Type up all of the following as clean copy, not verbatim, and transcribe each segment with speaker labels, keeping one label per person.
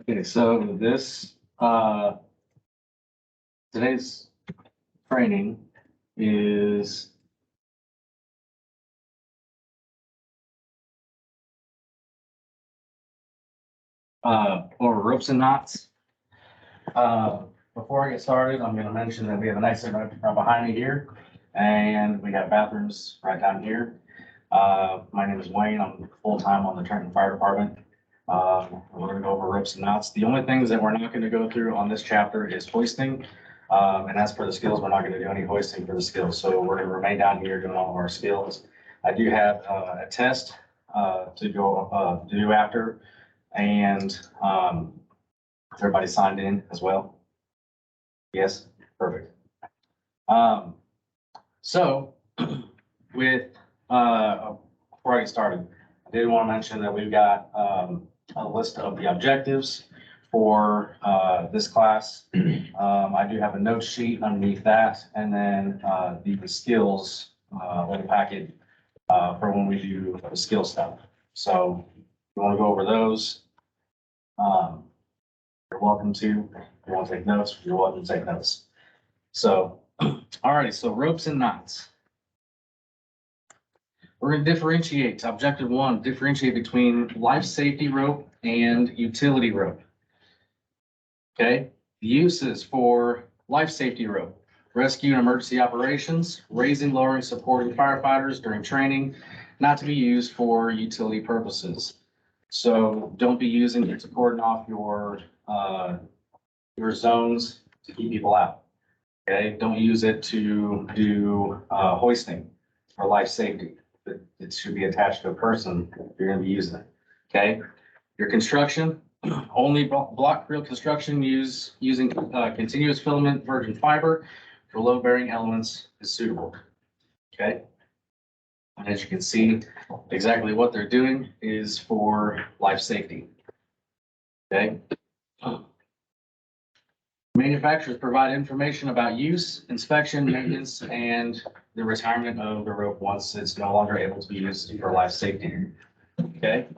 Speaker 1: Okay, so this, today's training is for ropes and knots. Before I get started, I'm gonna mention that we have a nice right behind me here, and we have bathrooms right down here. My name is Wayne. I'm full-time on the Trenton Fire Department. We're gonna go over ropes and knots. The only things that we're not gonna go through on this chapter is hoisting. And as for the skills, we're not gonna do any hoisting for the skills. So we're gonna remain down here doing all of our skills. I do have a test to do after, and everybody signed in as well? Yes, perfect. So with before I get started, I did want to mention that we've got a list of the objectives for this class. I do have a note sheet underneath that, and then the skills little packet for when we do the skill stuff. So if you want to go over those, you're welcome to. If you want to take notes, you're welcome to take notes. So, alrighty, so ropes and knots. We're going to differentiate. Objective one, differentiate between life safety rope and utility rope. Okay, the uses for life safety rope: rescue and emergency operations, raising, lowering, supporting firefighters during training, not to be used for utility purposes. So don't be using it to cordon off your zones to keep people out. Okay, don't use it to do hoisting or life safety. It should be attached to a person if you're going to be using it. Okay, your construction, only block reel construction using continuous filament virgin fiber for load bearing elements is suitable. Okay, and as you can see, exactly what they're doing is for life safety. Okay. Manufacturers provide information about use, inspection, maintenance, and the retirement of the rope once it's no longer able to be used for life safety. Okay.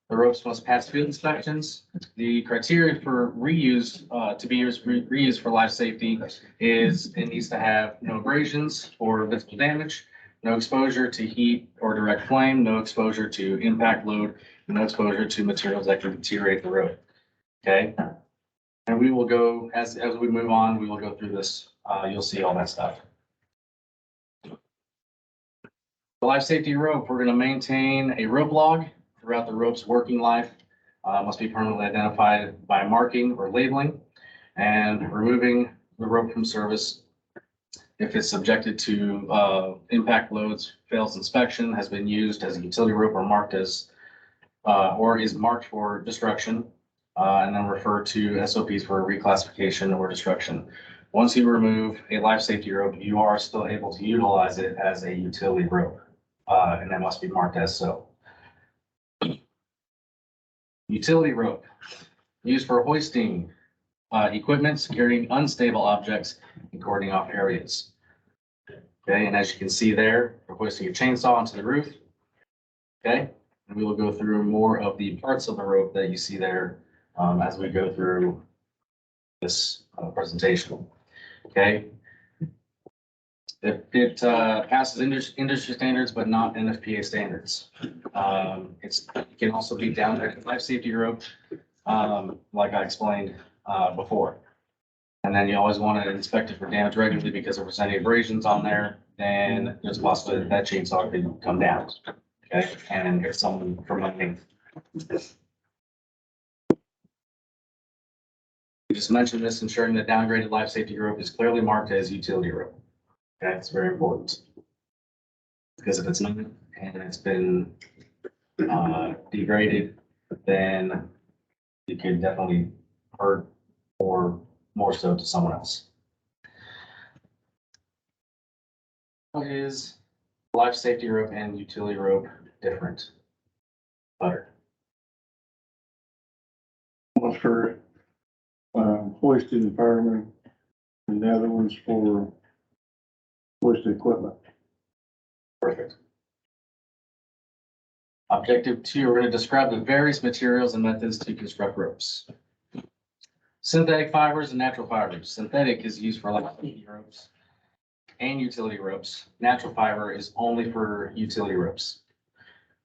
Speaker 1: The ropes must pass field inspections. The criteria for reuse to be reused for life safety is it needs to have no abrasions or visible damage, no exposure to heat or direct flame, no exposure to impact load, no exposure to materials that can deteriorate the rope. Okay. And we will go, as we move on, we will go through this. You'll see all that stuff. The life safety rope, we're going to maintain a rope log throughout the rope's working life. Must be permanently identified by marking or labeling, and removing the rope from service if it's subjected to impact loads, fails inspection, has been used as a utility rope or marked as or is marked for destruction. And then refer to SOPs for reclassification or destruction. Once you remove a life safety rope, you are still able to utilize it as a utility rope, and that must be marked as so. Utility rope, used for hoisting equipment, securing unstable objects, and cordoning off areas. Okay, and as you can see there, we're hoisting a chainsaw onto the roof. Okay, and we will go through more of the parts of the rope that you see there as we go through this presentation. Okay. It passes industry standards, but not NFPA standards. It can also be down at life safety rope, like I explained before. And then you always want to inspect it for damage regularly, because if there's any abrasions on there, then there's a possibility that chainsaw could come down. Okay, and if someone from underneath. We just mentioned this, ensuring that downgraded life safety rope is clearly marked as utility rope. Okay, it's very important, because if it's not and it's been degraded, then it could definitely hurt, or more so to someone else. How is life safety rope and utility rope different? Better.
Speaker 2: One for hoisted firemen, and the other one's for hoisted equipment.
Speaker 1: Perfect. Objective 2, we're going to describe the various materials and methods to construct ropes. Synthetic fibers and natural fibers. Synthetic is used for like ropes and utility ropes. Natural fiber is only for utility ropes.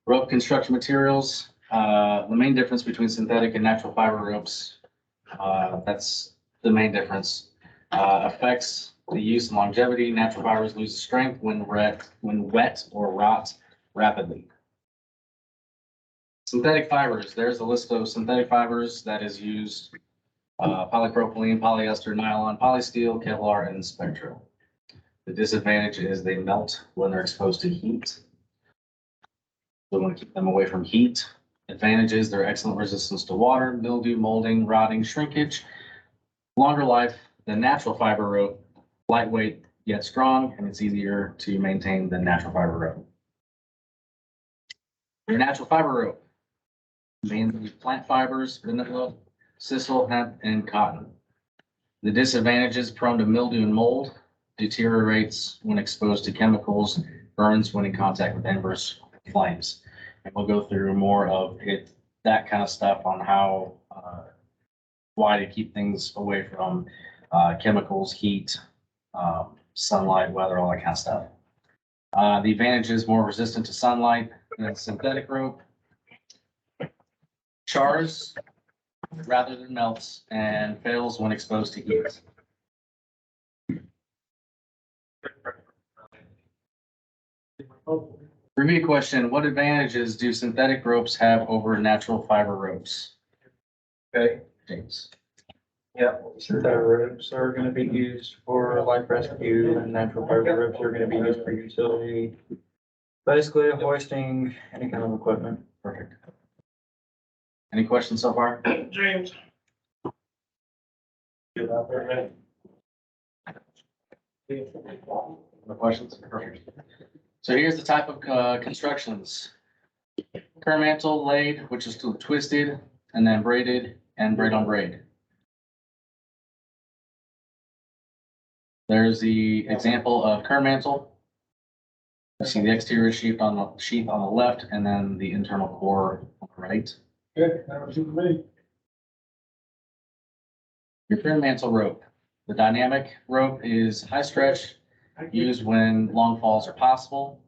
Speaker 1: Rope construction materials, the main difference between synthetic and natural fiber ropes, that's the main difference. Affects the use and longevity. Natural fibers lose strength when wet or rot rapidly. Synthetic fibers, there's a list of synthetic fibers that is used. Polypropylene, polyester, nylon, polystyrene, Kevlar, and Spectral. The disadvantage is they melt when they're exposed to heat. We want to keep them away from heat. Advantage is their excellent resistance to water, mildew, molding, rotting, shrinkage, longer life than natural fiber rope, lightweight yet strong, and it's easier to maintain than natural fiber rope. Your natural fiber rope, mainly plant fibers, vanilla, sisal, hemp, and cotton. The disadvantages: prone to mildew and mold, deteriorates when exposed to chemicals, burns when in contact with embers, flames. And we'll go through more of it, that kind of stuff on how, why to keep things away from chemicals, heat, sunlight, weather, all that kind of stuff. The advantage is more resistant to sunlight than synthetic rope. Chars rather than melts and fails when exposed to heat. Review question: what advantages do synthetic ropes have over natural fiber ropes?
Speaker 3: Okay,
Speaker 1: James.
Speaker 3: yeah, synthetic ropes are gonna be used for life rescue and natural fiber ropes are gonna be used for utility. Basically hoisting any kind of equipment.
Speaker 1: Perfect. Any questions so far?
Speaker 4: James. Get out there, man.
Speaker 1: No questions? Perfect. So here's the type of constructions. Curve mantle laid, which is twisted, and then braided and braid on braid. There's the example of curve mantle. You see the exterior sheath on the left, and then the internal core on the right.
Speaker 4: Good, that was you for me.
Speaker 1: Your curve mantle rope. The dynamic rope is high stretch, used when long falls are possible.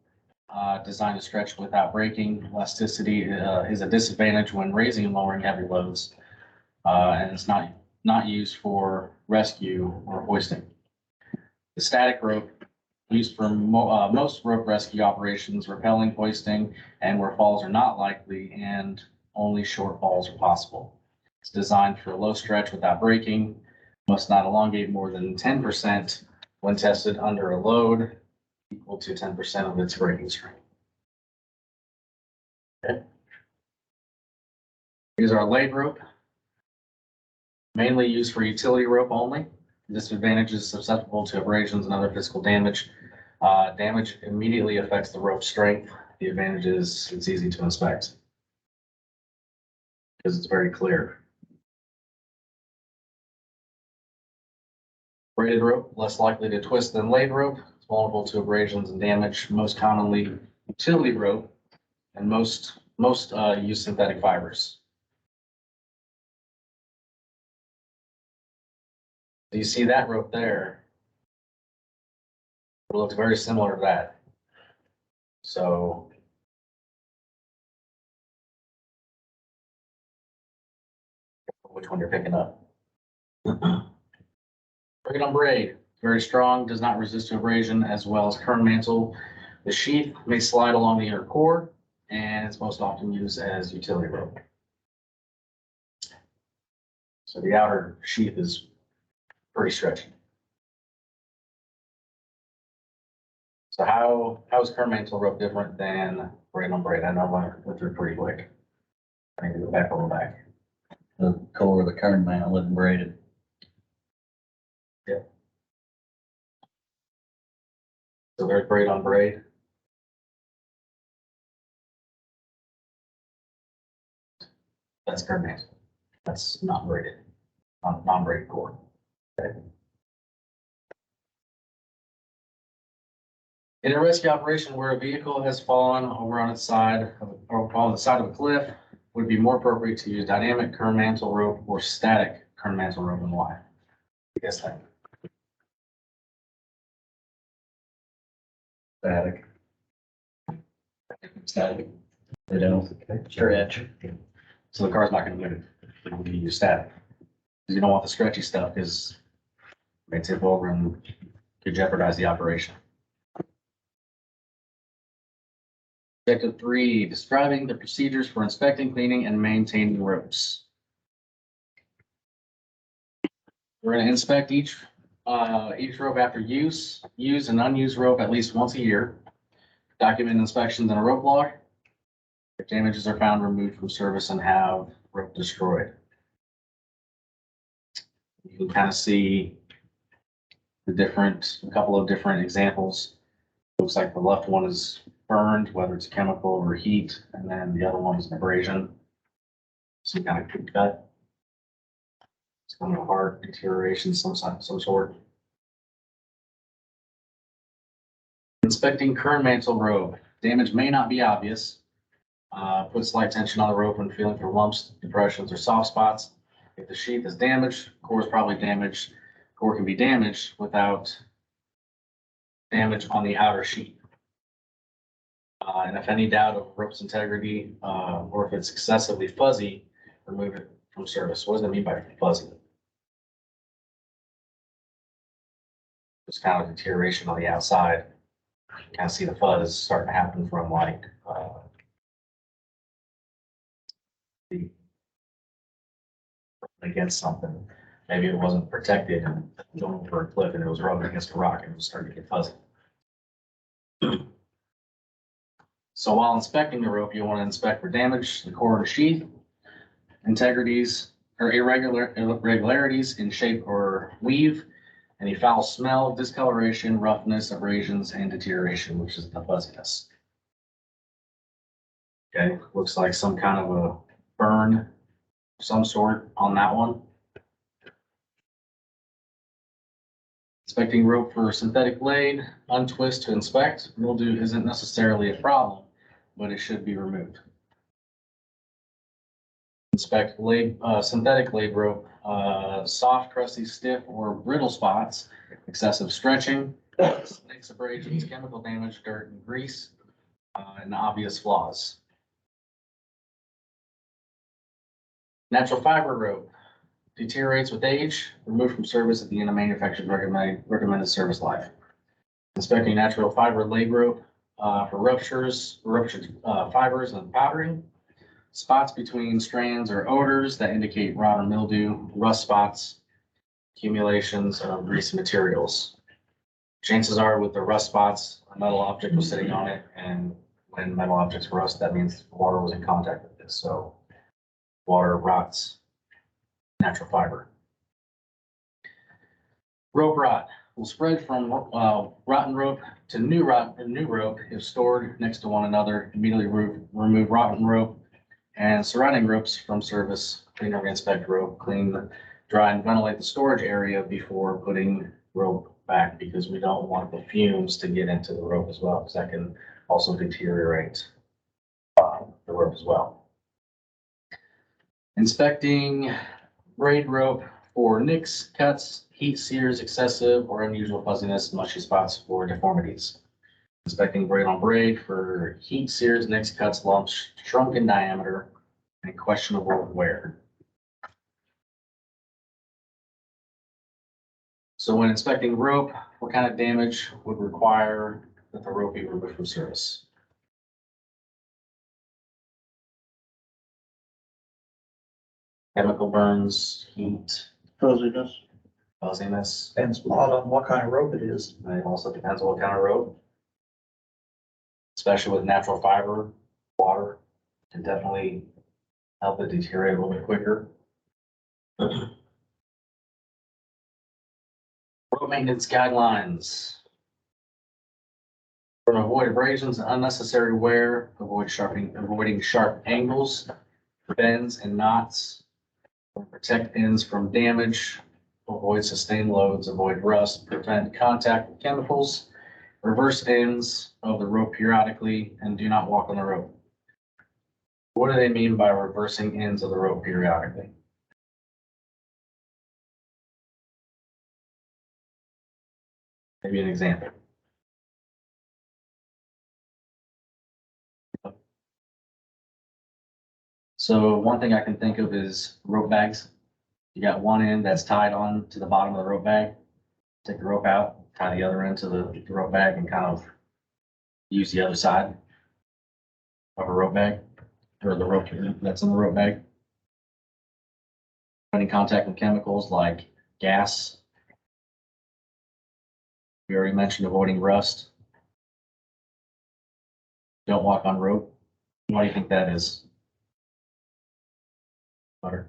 Speaker 1: Designed to stretch without breaking. Elasticity is a disadvantage when raising and lowering heavy loads, and it's not used for rescue or hoisting. The static rope, used for most rope rescue operations, rappelling, hoisting, and where falls are not likely and only short falls are possible. It's designed for low stretch without breaking, must not elongate more than 10% when tested under a load equal to 10% of its breaking strength. Okay. Here's our laid rope, mainly used for utility rope only. Disadvantage is susceptible to abrasions and other physical damage. Damage immediately affects the rope strength. The advantage is it's easy to inspect because it's very clear. Braided rope, less likely to twist than laid rope. It's vulnerable to abrasions and damage. Most commonly utility rope, and most use synthetic fibers. Do you see that rope there? It looks very similar to that. So which one you're picking up? Braid on braid, very strong, does not resist to abrasion as well as curve mantle. The sheath may slide along the inner core, and it's most often used as utility rope. So the outer sheath is pretty stretchy. So how is curve mantle rope different than braid on braid? I know I went through pretty quick. I need to go back a little back.
Speaker 5: The core of the current mantle isn't braided.
Speaker 1: Yeah. So there's braid on braid. That's curve mantle. That's not braided, non-braided core. Okay. In a rescue operation where a vehicle has fallen over on its side or on the side of a cliff, would be more appropriate to use dynamic curve mantle rope or static kern mantle rope and why? I guess that.
Speaker 5: Static. They don't stretch.
Speaker 1: So the car's not gonna move. It will be static. Because you don't want the stretchy stuff because it may tip over and could jeopardize the operation. Objective 3, describing the procedures for inspecting, cleaning, and maintaining ropes. We're gonna inspect each rope after use, use and unused rope at least once a year. Document inspections in a rope log. If damages are found, removed from service and have rope destroyed. You can kind of see a couple of different examples. Looks like the left one is burned, whether it's chemical or heat, and then the other one is abrasion. Some kind of quick cut. It's kind of a hard deterioration, some sort. Inspecting kern mantle rope. Damage may not be obvious. Put slight tension on the rope when feeling for lumps, depressions, or soft spots. If the sheath is damaged, core is probably damaged. Core can be damaged without damage on the outer sheath. And if any doubt of rope's integrity, or if it's excessively fuzzy, remove it from service. What does that mean by fuzzy? It's kind of deterioration on the outside. You kind of see the fuzz starting to happen from like against something. Maybe it wasn't protected and going over a cliff and it was rubbing against a rock and it was starting to get fuzzy. So while inspecting the rope, you want to inspect for damage to the core and sheath, integrities or irregularities in shape or weave, any foul smell, discoloration, roughness, abrasions, and deterioration, which is the fuzziness. Okay, looks like some kind of a burn of some sort on that one. Inspecting rope for synthetic blade, untwist to inspect. Mildew isn't necessarily a problem, but it should be removed. Inspect synthetic blade rope, soft, crusty, stiff, or brittle spots, excessive stretching, snakes, abrasions, chemical damage, dirt and grease, and obvious flaws. Natural fiber rope deteriorates with age, removed from service at the end of manufacturer's recommended service life. Inspecting natural fiber leg rope for ruptured fibers and powdering. Spots between strands or odors that indicate rot or mildew, rust spots, accumulations of greasy materials. Chances are with the rust spots, a metal object was sitting on it, and when metal objects rust, that means water was in contact with it. So water rots natural fiber. Rope rot will spread from rotten rope to new rope if stored next to one another. Immediately remove rotten rope and surrounding ropes from service. Clean or inspect rope, clean, dry, and ventilate the storage area before putting rope back, because we don't want the fumes to get into the rope as well, because that can also deteriorate the rope as well. Inspecting braid rope for nicks, cuts, heat sears, excessive or unusual fuzziness, mushy spots, or deformities. Inspecting braid on braid for heat sears, nicks, cuts, lumps, shrunk in diameter, and questionable wear. So when inspecting rope, what kind of damage would require that the rope be removed from service? Chemical burns, heat,
Speaker 2: Fuzziness.
Speaker 1: fuzziness.
Speaker 3: Depends a lot on what kind of rope it is.
Speaker 1: And it also depends on what kind of rope. Especially with natural fiber, water can definitely help it deteriorate a little bit quicker. Road maintenance guidelines. For avoid abrasions and unnecessary wear, avoiding sharp angles, bends and knots, protect ends from damage, avoid sustained loads, avoid rust, prevent contact with chemicals, reverse ends of the rope periodically, and do not walk on the rope. What do they mean by reversing ends of the rope periodically? Maybe an example. So one thing I can think of is rope bags. You got one end that's tied on to the bottom of the rope bag. Take the rope out, tie the other end to the rope bag and kind of use the other side of a rope bag or the rope that's in the rope bag. In contact with chemicals like gas. We already mentioned avoiding rust. Don't walk on rope. Why do you think that is? Butter.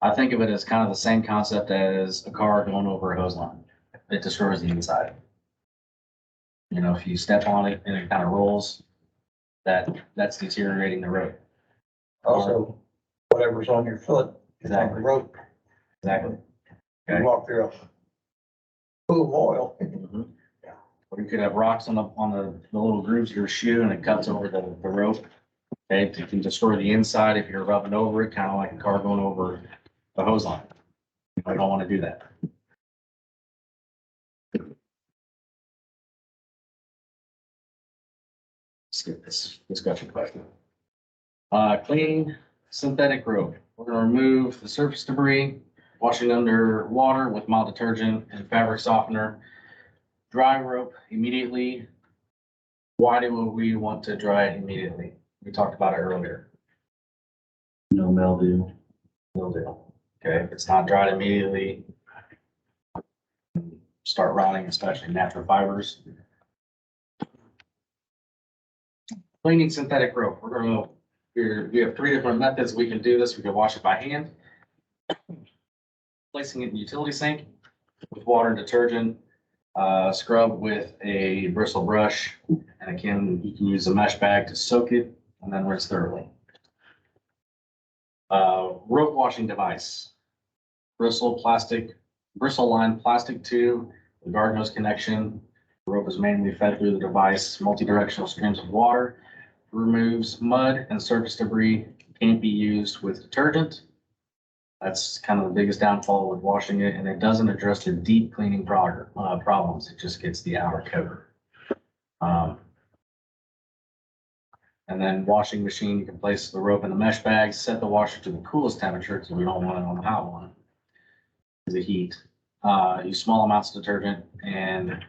Speaker 1: I think of it as kind of the same concept as a car going over a hose line. It destroys the inside. You know, if you step on it and it kind of rolls, that's deteriorating the road.
Speaker 6: Also, whatever's on your foot is on the
Speaker 1: Exactly.
Speaker 6: rope.
Speaker 1: Exactly.
Speaker 6: You
Speaker 1: Okay.
Speaker 6: walk through a pool of oil.
Speaker 1: Mhm. Or you could have rocks on the little grooves of your shoe and it cuts over the rope. Okay, it can destroy the inside if you're rubbing over it, kind of like a car going over the hose line. I don't want to do that. Skip this discussion question. Cleaning synthetic rope. We're gonna remove the surface debris, washing under water with mild detergent and fabric softener. Dry rope immediately. Why do we want to dry it immediately? We talked about it earlier.
Speaker 5: No mildew.
Speaker 1: Mildew. Okay, if it's not dried immediately, start rotting, especially natural fibers. Cleaning synthetic rope. We have three different methods we can do this. We can wash it by hand, placing it in the utility sink with water and detergent, scrub with a bristle brush, and again, you can use a mesh bag to soak it and then rinse thoroughly. Rope washing device. Bristle lined plastic tube, the guard nose connection. The rope is manually fed through the device, multi-directional streams of water, removes mud and surface debris, can't be used with detergent. That's kind of the biggest downfall with washing it, and it doesn't address the deep cleaning problems. It just gets the outer cover. And then washing machine, you can place the rope in the mesh bag, set the washer to the coolest temperature because we don't want it on the hot one. The heat. Use small amounts of detergent, and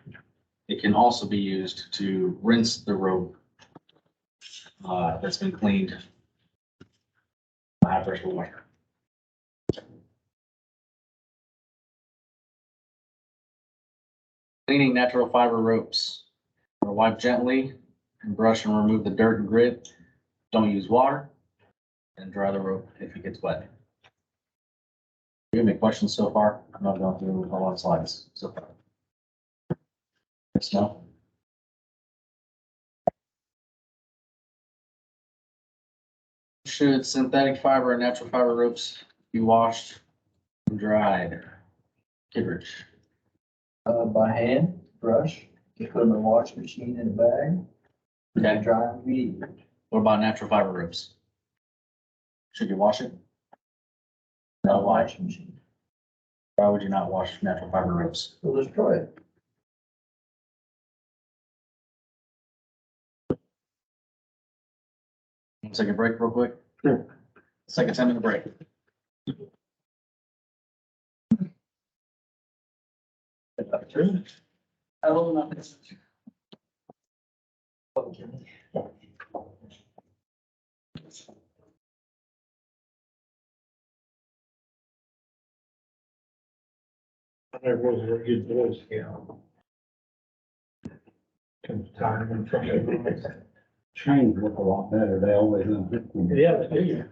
Speaker 1: it can also be used to rinse the rope that's been cleaned. High pressure water. Cleaning natural fiber ropes. Wipe gently and brush and remove the dirt and grit. Don't use water, and dry the rope if it gets wet. Do you have any questions so far? I'm not going through a lot of slides so far. Yes, no? Should synthetic fiber and natural fiber ropes be washed and dried? Kittredge.
Speaker 6: By hand, brush, you put them in a washing machine in a bag,
Speaker 1: Okay.
Speaker 6: and dry them immediately.
Speaker 1: What about natural fiber ropes? Should you wash it? No, why?
Speaker 6: Washing machine,
Speaker 1: Why would you not wash natural fiber ropes?
Speaker 6: will destroy it.
Speaker 1: Want to take a break real quick?
Speaker 2: Sure.
Speaker 1: Let's take a 10-minute break.
Speaker 4: There was a good Boy Scout. Comes time and from the.
Speaker 2: Chains look a lot better. They always unhook me.
Speaker 4: Yeah, they do.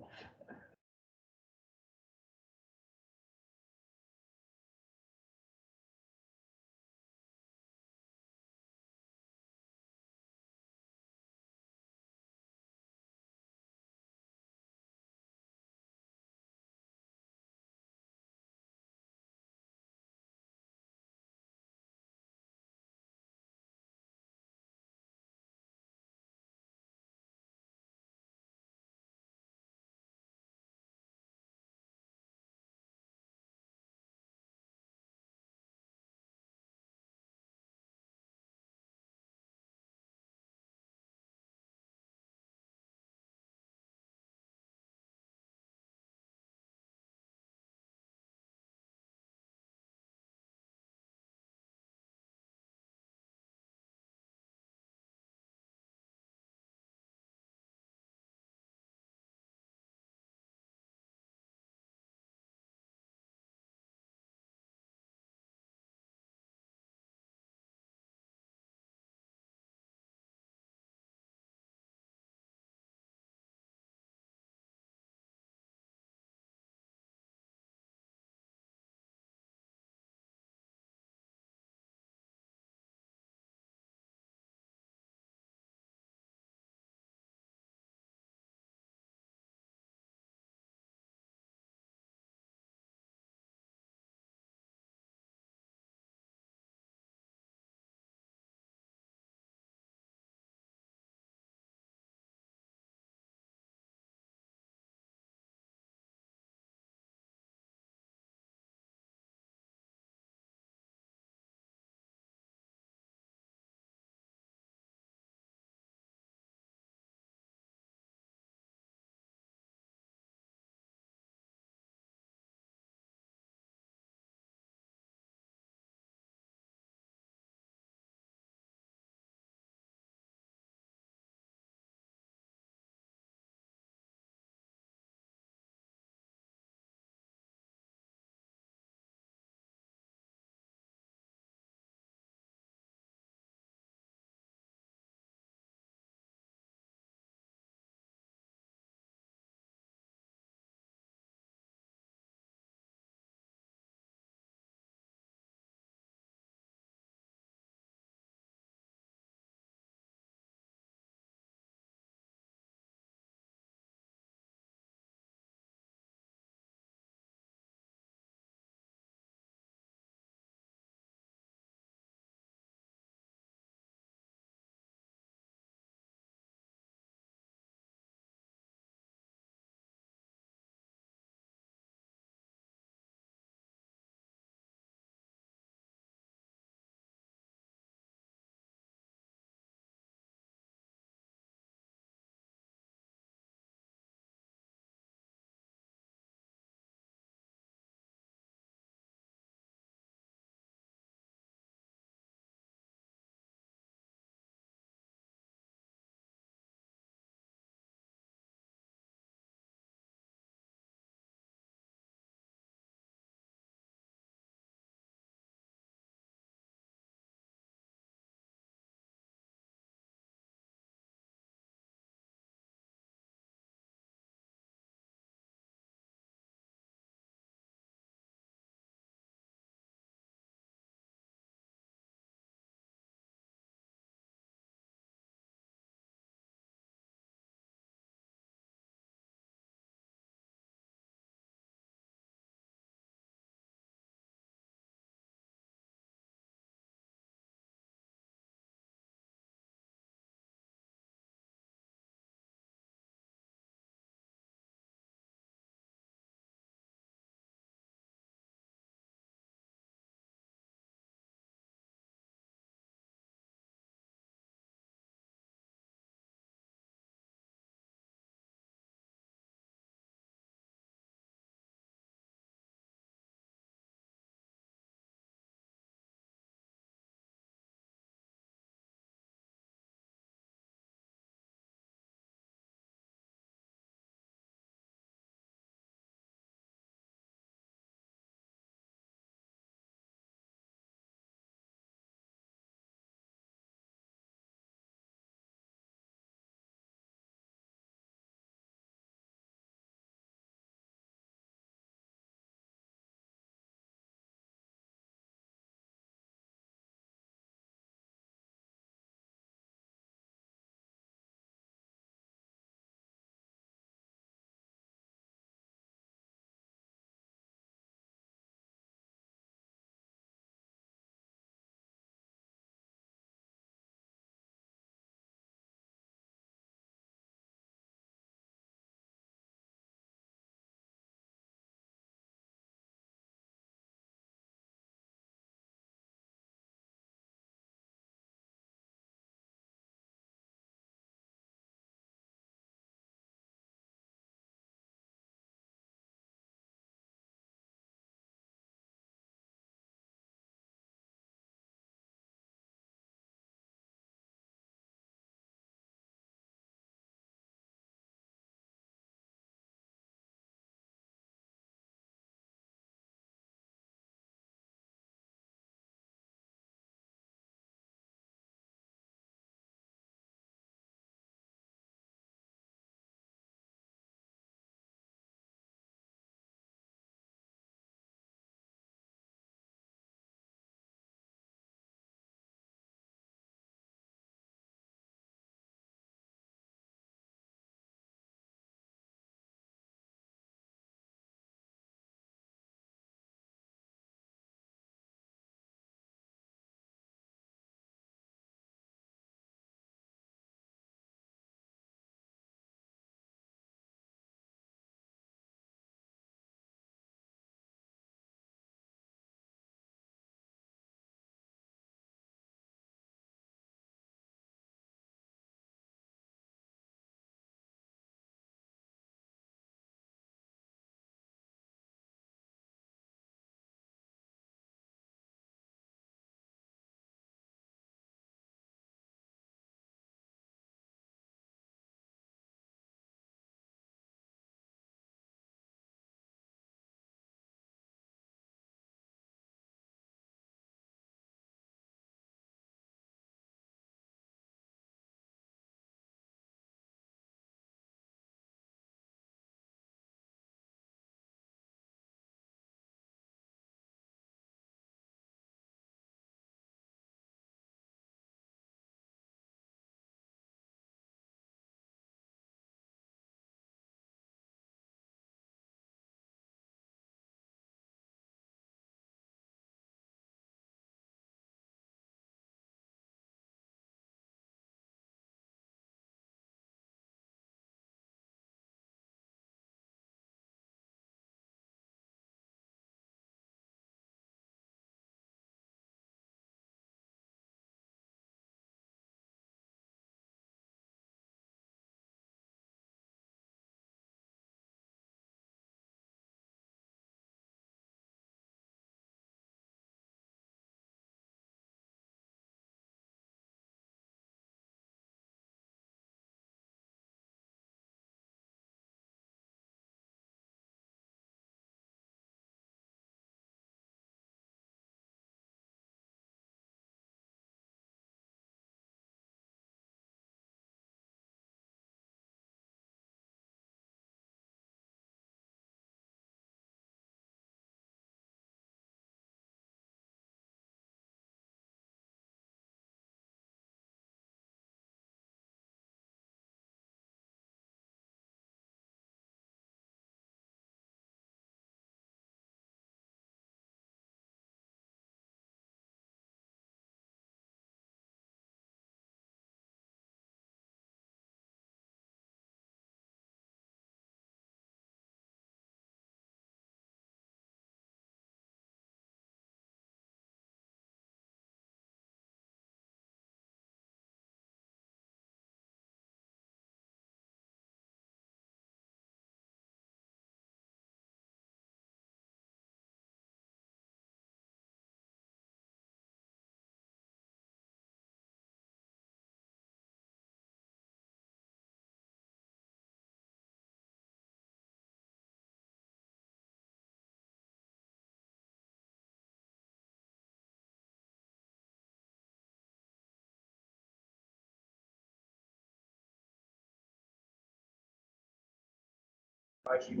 Speaker 2: I think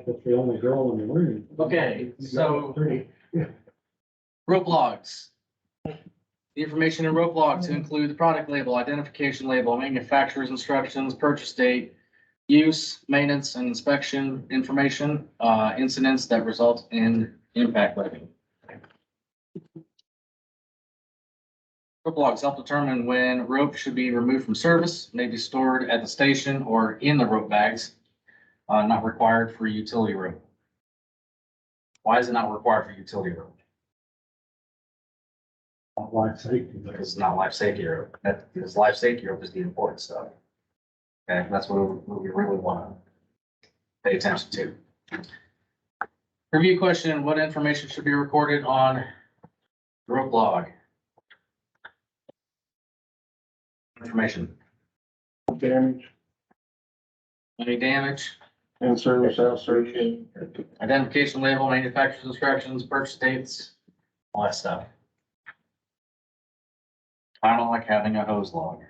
Speaker 2: that's the only girl in the room.
Speaker 1: Okay, so
Speaker 2: Three.
Speaker 1: rope logs. The information in rope logs include the product label, identification label, manufacturer's instructions, purchase date, use, maintenance, and inspection information, incidents that result in impact webbing. Rope logs help determine when rope should be removed from service, may be stored at the station or in the rope bags, not required for utility rope. Why is it not required for utility rope?
Speaker 2: Not life safety.
Speaker 1: Because it's not life safety rope. Because life safety rope is the important stuff. Okay, that's what we really want to pay attention to. Review question, what information should be recorded on the rope log? Information,
Speaker 4: Damage
Speaker 1: any damage,
Speaker 4: and service out service.
Speaker 1: identification label, manufacturer's instructions, purchase dates, all that stuff. I don't like having a hose log.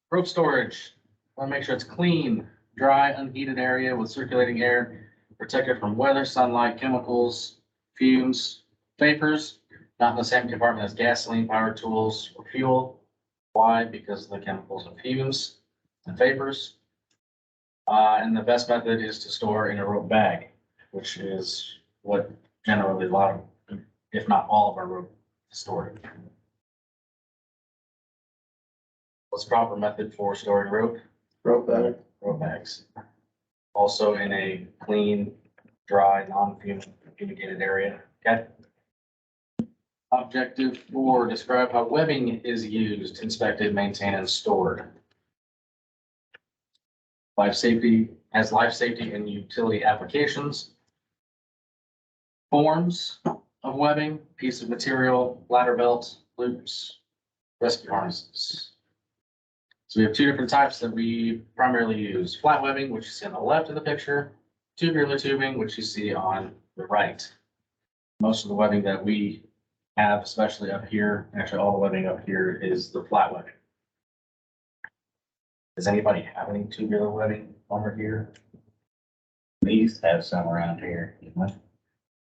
Speaker 1: Rope storage, want to make sure it's clean, dry, unheated area with circulating air, protected from weather, sunlight, chemicals, fumes, vapors, not in the same compartment as gasoline, power tools, or fuel. Why? Because of the chemicals and fumes and vapors. And the best method is to store in a rope bag, which is what generally a lot of, if not all of our rope is stored. What's the proper method for storing rope?
Speaker 6: Rope bag.
Speaker 1: Rope bags. Also in a clean, dry, non-fumigated area, okay? Objective 4, describe how webbing is used, inspected, maintained, and stored. Life safety has life safety and utility applications. Forms of webbing, piece of material, ladder belt, loops, rescue harnesses. So we have two different types that we primarily use. Flat webbing, which you see on the left of the picture, tubular tubing, which you see on the right. Most of the webbing that we have, especially up here, actually all the webbing up here is the flat webbing. Does anybody have any tubular webbing over here?
Speaker 5: We used to have some around here. Didn't we?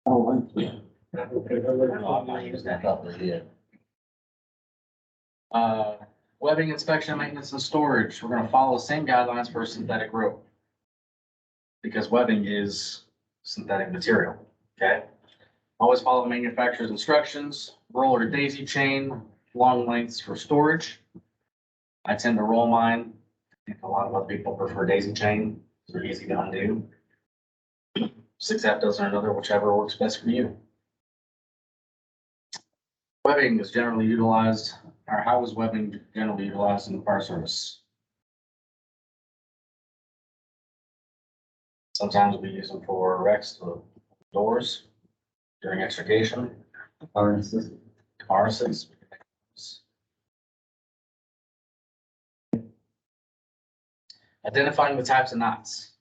Speaker 2: Oh, yeah.
Speaker 5: I don't know, I used that, I thought they did.
Speaker 1: Webbing inspection, maintenance, and storage. We're gonna follow the same guidelines for synthetic rope. Because webbing is synthetic material, okay? Always follow the manufacturer's instructions, roll or daisy chain, long lengths for storage. I tend to roll mine. I think a lot of other people prefer daisy chain. They're easy to undo. 6 half dozen or another, whichever works best for you. Webbing is generally utilized, or how is webbing generally utilized in the fire service? Sometimes we use them for wrecks to doors during extrication,
Speaker 5: Harnesses.
Speaker 1: harnesses. Identifying the types of knots.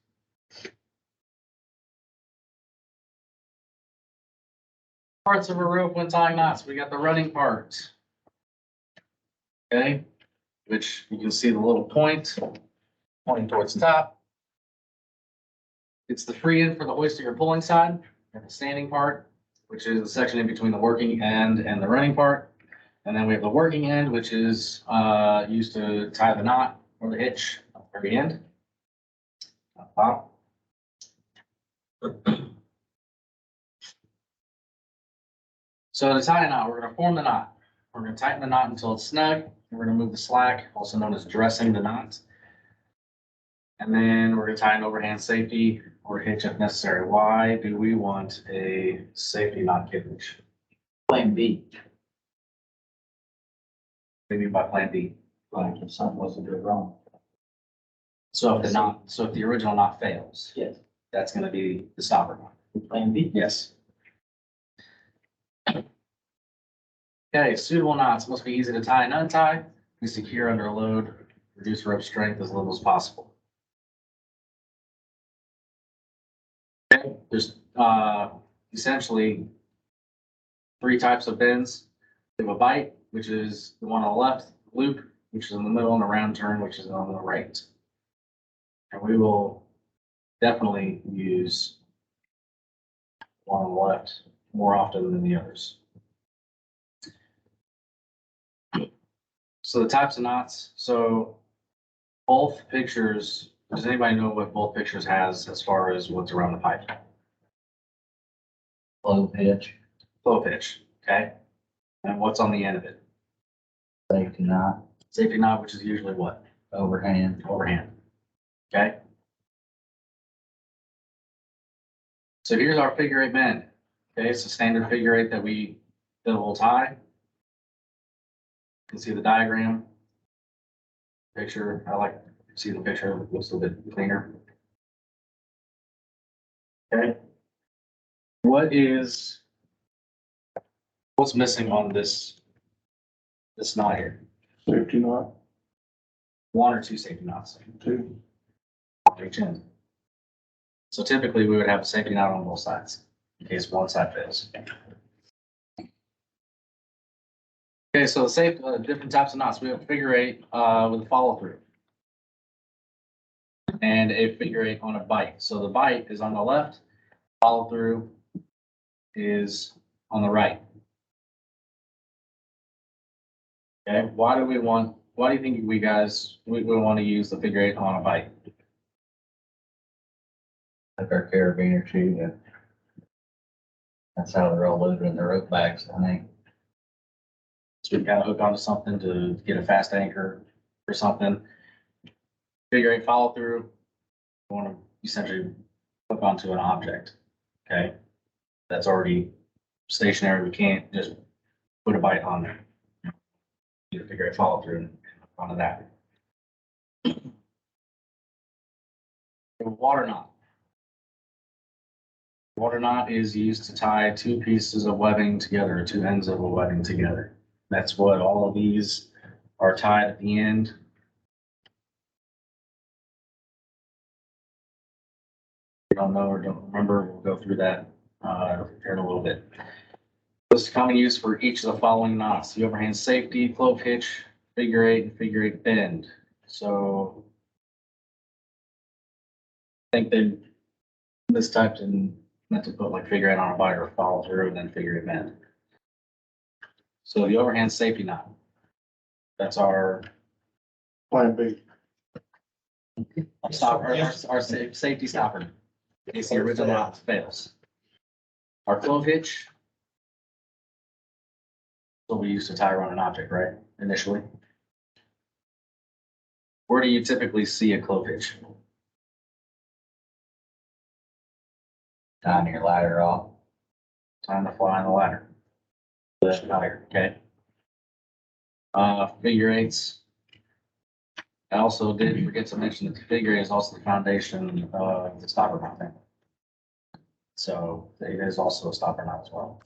Speaker 1: Parts of a rope when tying knots. We got the running part. Okay, which you can see the little point pointing towards the top. It's the free end for the hoisting or pulling side, and the standing part, which is the section in between the working end and the running part. And then we have the working end, which is used to tie the knot or the hitch at the very end. Up top. So to tie a knot, we're going to form the knot. We're going to tighten the knot until it's snug. We're going to move the slack, also known as dressing the knot. And then we're going to tie an overhand safety or hitch if necessary. Why do we want a safety knot hitch?
Speaker 6: Plan B.
Speaker 1: Maybe by plan B.
Speaker 6: Like if something was to go wrong.
Speaker 1: So if the original knot fails,
Speaker 6: Yes.
Speaker 1: that's going to be the stopper knot.
Speaker 6: Plan B.
Speaker 1: Yes. Okay, suitable knots must be easy to tie and untie, be secure under load, reduce rope strength as little as possible. Okay, there's essentially 3 types of bends. We have a bite, which is the one on the left, loop, which is in the middle, and a round turn, which is on the right. And we will definitely use one on the left more often than the others. So the types of knots, so both pictures, does anybody know what both pictures has as far as what's around the pipe?
Speaker 6: Low pitch,
Speaker 1: Flow pitch, okay? And what's on the end of it?
Speaker 6: safety knot,
Speaker 1: Safety knot, which is usually what?
Speaker 6: overhand.
Speaker 1: Overhand, okay? So here's our figure eight bend. Okay, it's a standard figure eight that will tie. You can see the diagram. Picture, I like to see the picture, it looks a little bit cleaner. Okay. What's missing on this knot here?
Speaker 4: Safety knot,
Speaker 1: One or two safety knots
Speaker 4: two.
Speaker 1: on each end. So typically we would have a safety knot on both sides in case one side fails. Okay, so different types of knots. We have figure eight with a follow through. And a figure eight on a bite. So the bite is on the left, follow through is on the right. Okay, why do you think we want to use the figure eight on a bite?
Speaker 6: Like our carabiner too, that's how they're all loaded in the rope bags, I think.
Speaker 1: So we kind of hook onto something to get a fast anchor or something. Figure eight follow through. We want to essentially hook onto an object. Okay, that's already stationary. We can't just put a bite on there. You figure eight follow through and hook onto that. Water knot. Water knot is used to tie two pieces of webbing together, two ends of a webbing together. That's what all of these are tied at the end. If you don't know or don't remember, we'll go through that here in a little bit. Most common use for each of the following knots: the overhand safety, flow pitch, figure eight, and figure eight bend. So I think they mistyped and meant to put like figure eight on a bite or follow through and then figure eight bend. So the overhand safety knot, that's our
Speaker 4: Plan B.
Speaker 1: our safety stopper in case the original knot fails. Our flow hitch, what we use to tie around an object, right? Initially. Where do you typically see a clove hitch?
Speaker 6: Tying your ladder off.
Speaker 1: Time to fly on the ladder. Okay. Figure eights. I also did forget to mention that the figure eight is also the foundation of the stopper knot thing. So it is also a stopper knot as well.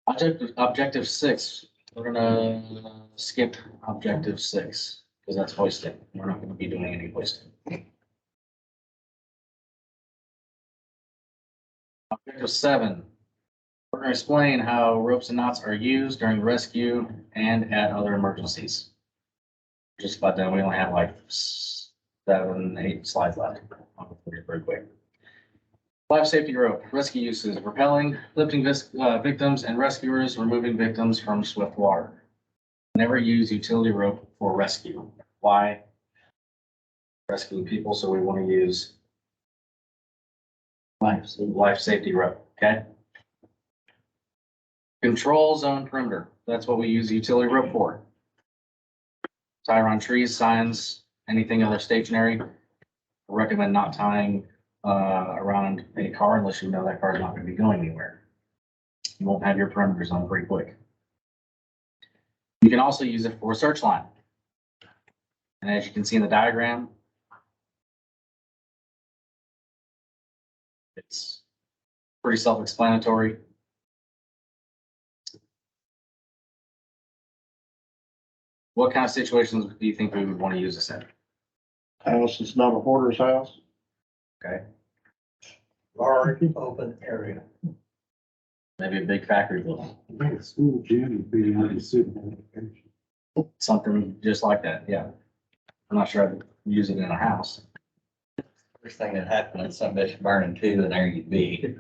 Speaker 1: Objective 6. We're gonna skip objective 6 because that's hoisting. We're not gonna be doing any hoisting. Objective 7. We're gonna explain how ropes and knots are used during rescue and at other emergencies. Just about done. We only have like 7, 8 slides left. I'll go through it very quick. Life safety rope, rescue uses: repelling, lifting victims and rescuers, removing victims from swift water. Never use utility rope for rescue. Why? Rescuing people, so we want to use life safety rope, okay? Control zone perimeter, that's what we use utility rope for. Tie around trees, signs, anything other stationary. I recommend not tying around a car unless you know that car is not going to be going anywhere. You won't have your perimeters on pretty quick. You can also use it for a search line. And as you can see in the diagram, it's pretty self-explanatory. What kind of situations do you think we would want to use this in?
Speaker 4: House is not a hoarder's house.
Speaker 1: Okay,
Speaker 6: Large open area.
Speaker 1: maybe a big factory building.
Speaker 2: I think a school gym would be really suitable.
Speaker 1: Something just like that, yeah. I'm not sure I'd use it in a house.
Speaker 5: First thing that happened is some bitch burning too, and there you'd be.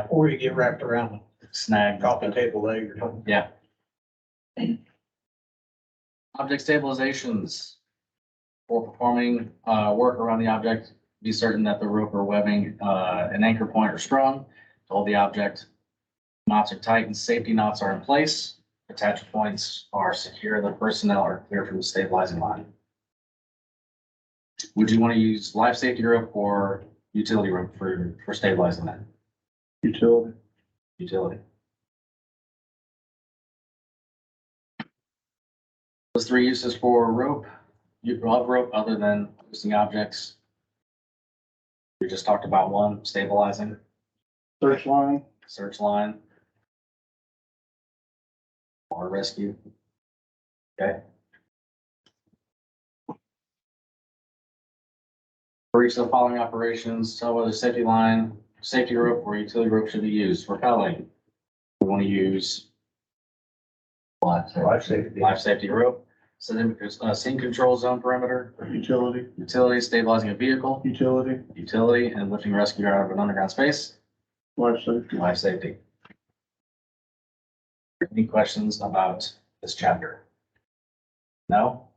Speaker 2: Or you get wrapped around
Speaker 1: Snag.
Speaker 2: a coffee table leg or something.
Speaker 1: Yeah. Object stabilizations. For performing, work around the object, be certain that the rope or webbing, an anchor point are strong. To hold the object, knots are tight and safety knots are in place. Attach points are secure. The personnel are clear from the stabilizing line. Would you want to use life safety rope or utility rope for stabilizing that?
Speaker 4: Utility.
Speaker 1: Utility. Those three uses for rope, you love rope other than loosening objects. We just talked about one, stabilizing,
Speaker 4: Search line.
Speaker 1: search line. Or rescue. Okay. For each of the following operations, tell whether safety line, safety rope, or utility rope should be used. For Rappelling, we want to use
Speaker 5: Life safety.
Speaker 1: life safety rope. Scene control zone perimeter,
Speaker 4: Utility.
Speaker 1: utility, stabilizing a vehicle,
Speaker 4: Utility.
Speaker 1: utility, and lifting rescue out of an underground space,
Speaker 4: Life safety.
Speaker 1: life safety. Any questions about this chapter? No?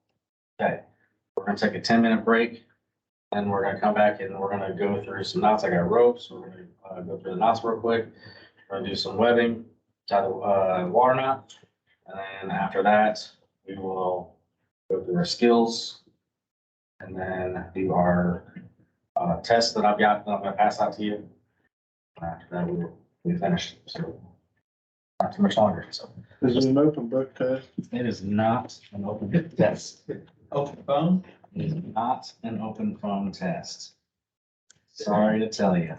Speaker 1: Okay, we're gonna take a 10-minute break. And we're gonna come back and we're gonna go through some knots. I got ropes. We're gonna go through the knots real quick. We're gonna do some webbing, tie the water knot. And then after that, we will go through our skills. And then do our tests that I've got, that I'm gonna pass out to you. And after that, we finish. So not too much longer. So
Speaker 4: Is it an open book test?
Speaker 1: it is not an open test.
Speaker 2: Open phone?
Speaker 1: It is not an open phone test. Sorry to tell you.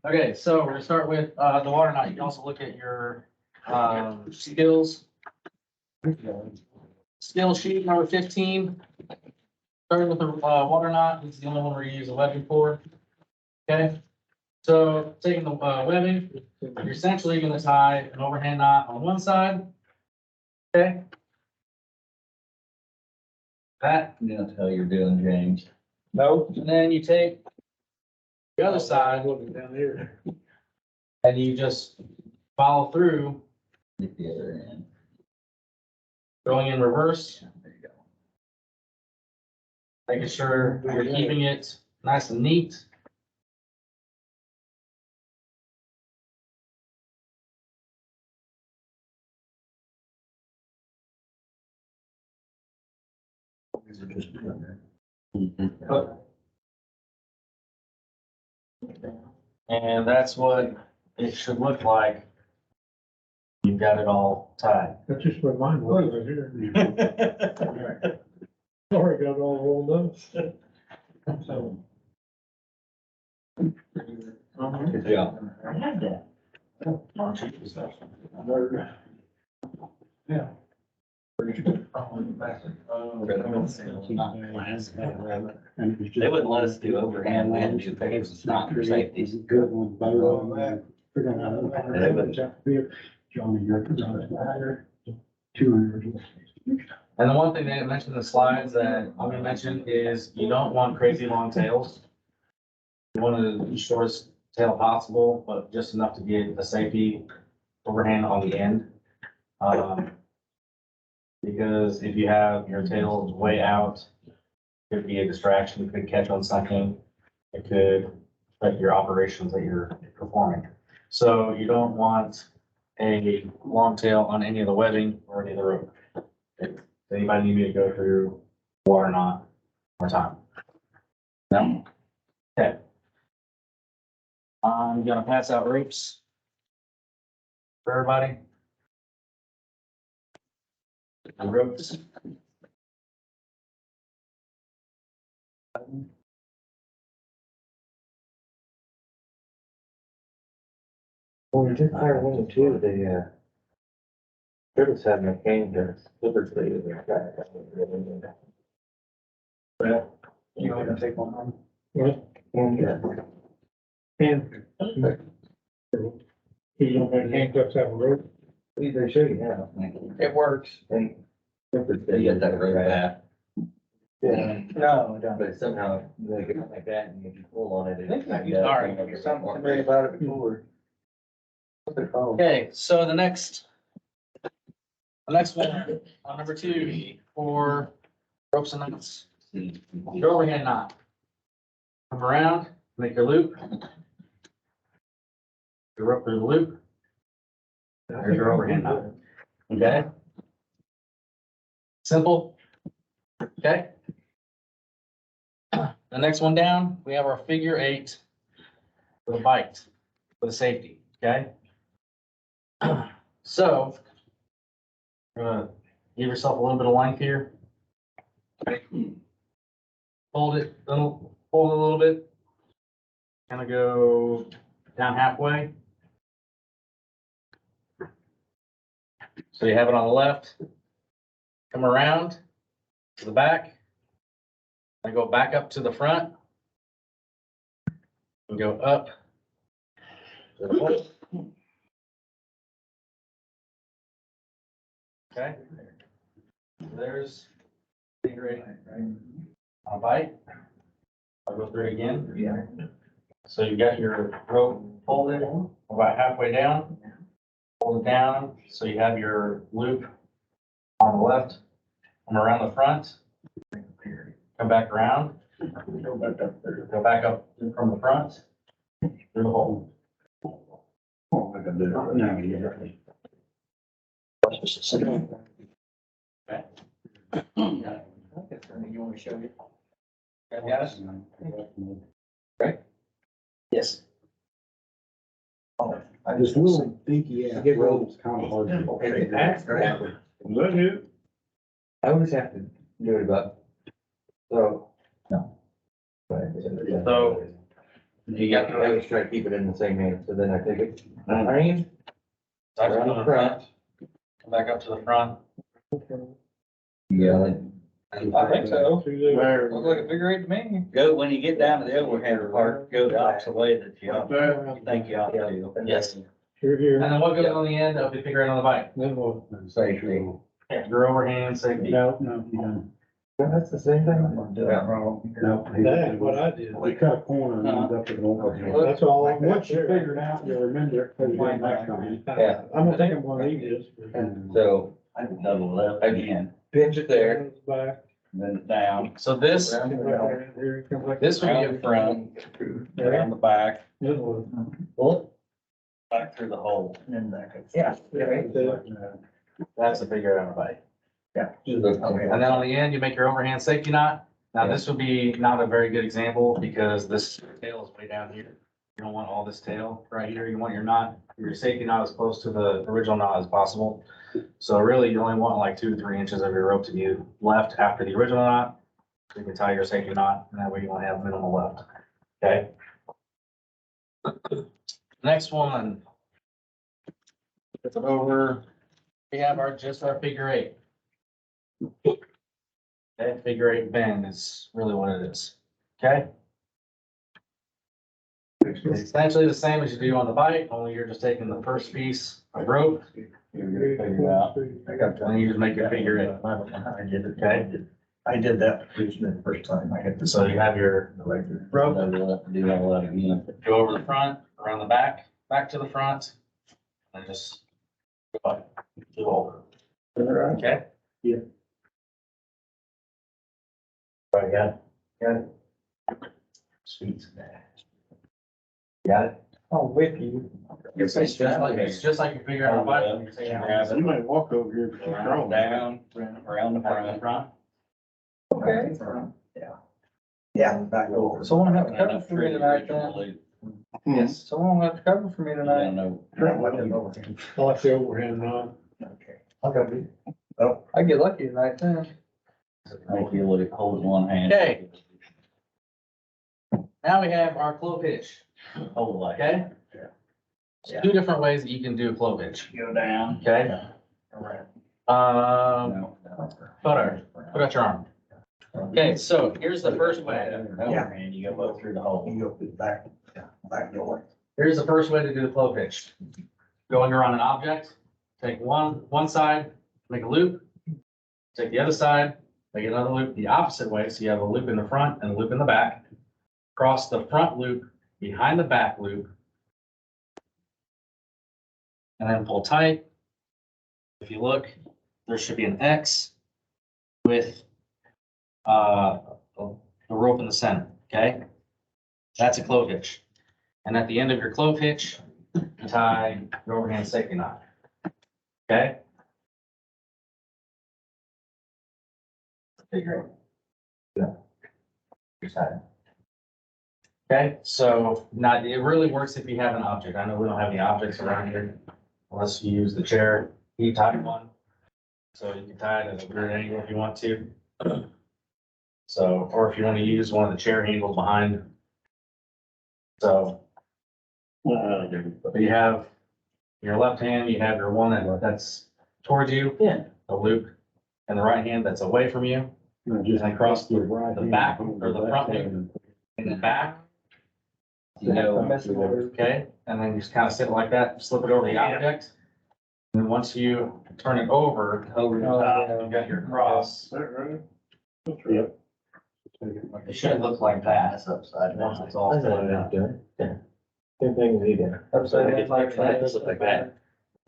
Speaker 1: Okay, so we're gonna start with, the water knot. You can also look at your, skills. Skill sheet number 15. Starting with the, water knot, this is the only one we're gonna use a webbing for. Okay, so taking the, webbing, you're essentially gonna tie an overhand knot on one side. Okay. That,
Speaker 5: You know how you're doing, James.
Speaker 2: No.
Speaker 1: and then you take the other side
Speaker 2: Looking down here.
Speaker 1: and you just follow through,
Speaker 5: Get the other end.
Speaker 1: going in reverse,
Speaker 5: There you go.
Speaker 1: making sure you're keeping it nice and neat.
Speaker 5: These are just doing that.
Speaker 1: And that's what it should look like. You've got it all tied.
Speaker 2: That's just where mine was right here. Sorry, got it all rolled up. So.
Speaker 5: Good job.
Speaker 6: I had that.
Speaker 2: Yeah.
Speaker 5: They wouldn't let us do overhand, we had to do papers, it's not for safety.
Speaker 2: Good one,
Speaker 5: They wouldn't.
Speaker 2: Johnny, you're 200.
Speaker 1: And the one thing they mentioned in the slides that I'm gonna mention is you don't want crazy long tails. You want the shortest tail possible, but just enough to get a safety overhand on the end. Because if you have your tail way out, it could be a distraction, it could catch on something. It could affect your operations that you're performing. So you don't want a long tail on any of the webbing or any of the rope. If anybody need me to go through water knot one time? No? Okay. I'm gonna pass out ropes for everybody. And ropes.
Speaker 2: Well, we did hire one or two of the, service had a cane to deliberately.
Speaker 3: You want to take one home?
Speaker 2: What? And. You don't make handcuffs have a rope?
Speaker 5: They should, yeah.
Speaker 3: It works.
Speaker 5: They get that really bad.
Speaker 2: Yeah.
Speaker 3: No, it don't.
Speaker 5: But somehow, they get it like that, and if you pull on it,
Speaker 3: I think
Speaker 5: it.
Speaker 3: I've
Speaker 1: All right.
Speaker 3: something about it before. What's it called?
Speaker 1: Okay, so the next one, on number 2, for ropes and knots, your overhand knot. Come around, make your loop. Your rope through the loop. There's your overhand knot. Okay? Simple. Okay? The next one down, we have our figure 8 with a bite, with a safety, okay? So, you're gonna give yourself a little bit of length here. Hold it, hold it a little bit. Kind of go down halfway. So you have it on the left. Come around to the back. And go back up to the front. And go up. To the front. Okay. There's figure 8, right? On a bite. I'll go through it again.
Speaker 5: Yeah.
Speaker 1: So you got your rope folded about halfway down. Hold it down, so you have your loop on the left. Come around the front. Come back around. Go back up from the front. Through the hole.
Speaker 4: Oh, I can do it. Now, yeah.
Speaker 1: Okay.
Speaker 3: You want to show me?
Speaker 1: Yes? Yes.
Speaker 4: This little dinky ass rope's kind of hard to.
Speaker 5: Okay, that's great.
Speaker 4: Is that it?
Speaker 5: I always have to do it about, so. No.
Speaker 1: So You got
Speaker 2: I just try to keep it in the same hand, so then I take it, iron,
Speaker 1: Start
Speaker 2: around
Speaker 1: from
Speaker 2: the
Speaker 1: the
Speaker 2: front.
Speaker 1: front, come back up to the front.
Speaker 5: Yeah.
Speaker 3: I think so.
Speaker 4: There.
Speaker 3: Looks like a figure eight to me.
Speaker 5: Go, when you get down to the overhead part, go the opposite way that you think you ought to.
Speaker 1: Yes.
Speaker 4: Here, here.
Speaker 1: And then what goes on the end of the figure eight on the bike?
Speaker 4: Then we'll.
Speaker 5: Safety.
Speaker 1: Your overhand safety.
Speaker 4: No, you don't.
Speaker 2: That's the same thing.
Speaker 5: Do that wrong.
Speaker 4: No.
Speaker 7: That's what I did.
Speaker 4: We cut a corner and ended up with an overhand. That's all, once you figure it out, you'll remember it, because you next time.
Speaker 5: Yeah.
Speaker 4: I'm gonna think I'm gonna need this.
Speaker 5: So I double left again,
Speaker 2: Pinch it there.
Speaker 7: Back.
Speaker 5: then down.
Speaker 1: So this,
Speaker 4: Here it comes like.
Speaker 1: this would be
Speaker 5: Around
Speaker 1: a
Speaker 5: the front, around the back, back through the hole.
Speaker 3: Yeah.
Speaker 1: that's a figure eight on the bike.
Speaker 5: Okay.
Speaker 1: And then on the end, you make your overhand safety knot. Now, this would be not a very good example because this tail is way down here. You don't want all this tail right here. You want your knot, your safety knot as close to the original knot as possible. So really, you only want like 2 to 3 inches of your rope to be left after the original knot. So you can tie your safety knot, and that way you only have minimal left. Okay? Next one. It's over. We have just our figure eight. That figure eight bend is really what it is, okay? It's essentially the same as you do on the bike, only you're just taking the first piece of rope,
Speaker 5: Figure it out.
Speaker 1: and you just make your figure eight, okay?
Speaker 6: I did that the first time. I had
Speaker 1: So you have your rope,
Speaker 5: Do all that again.
Speaker 1: go over the front, around the back, back to the front, and just go up, do over, okay?
Speaker 4: Yeah.
Speaker 1: All right, got it? Got it? Sweet. Got it?
Speaker 3: Oh, with you.
Speaker 1: It's just like you figure out a bike. when you're taking it out.
Speaker 4: You might walk over here. but you're
Speaker 5: Around,
Speaker 4: strong.
Speaker 5: down, around the
Speaker 1: Back to the
Speaker 5: front.
Speaker 1: front.
Speaker 3: Okay.
Speaker 6: Yeah, back over.
Speaker 3: Someone have to
Speaker 5: And
Speaker 3: cover
Speaker 5: up
Speaker 3: for
Speaker 5: through
Speaker 3: me
Speaker 5: the
Speaker 3: tonight
Speaker 5: original
Speaker 3: then.
Speaker 5: loop.
Speaker 1: Yes.
Speaker 3: Someone will have to cover for me
Speaker 5: Yeah,
Speaker 3: tonight.
Speaker 5: no,
Speaker 7: I like the overhand knot.
Speaker 6: I'll go with you.
Speaker 3: I get lucky tonight then.
Speaker 5: make you look, hold it one hand.
Speaker 1: Okay. Now we have our clove hitch,
Speaker 5: Hold it like.
Speaker 1: okay?
Speaker 5: Yeah.
Speaker 1: 2 different ways that you can do a clove hitch,
Speaker 5: Go down.
Speaker 1: okay?
Speaker 5: No.
Speaker 1: Put out your arm. Okay, so here's the first way.
Speaker 5: Overhand, you go both through the hole.
Speaker 6: You go through the back, back door.
Speaker 1: Here's the first way to do the clove hitch. Going around an object, take one side, make a loop. Take the other side, make another loop the opposite way, so you have a loop in the front and a loop in the back. Cross the front loop behind the back loop. And then pull tight. If you look, there should be an X with the rope in the center, okay? That's a clove hitch. And at the end of your clove hitch, you tie your overhand safety knot. Okay? Figure it. Yeah. Okay, so now it really works if you have an object. I know we don't have any objects around here unless you use the chair. You tie one. So you can tie it at a weird angle if you want to. So, or if you want to use one of the chair handles behind. So you have your left hand, you have your one that's towards you.
Speaker 2: Yeah.
Speaker 1: The loop, and the right hand that's away from you.
Speaker 4: Just
Speaker 1: And across the
Speaker 4: hand,
Speaker 1: back
Speaker 4: hold
Speaker 1: or the
Speaker 4: back
Speaker 1: front
Speaker 4: hand.
Speaker 1: In the back,
Speaker 5: You go,
Speaker 1: okay, and then you just kind of sit like that, slip it over the object. And then once you turn it over the top, you've got your cross.
Speaker 4: Is that right? That's right.
Speaker 1: It should look like that. It's upside down. It's all
Speaker 2: That's what
Speaker 1: flipped
Speaker 2: I'm
Speaker 1: out.
Speaker 2: doing. Yeah. Same thing we did.
Speaker 3: Upside down like that.
Speaker 2: Just look like that.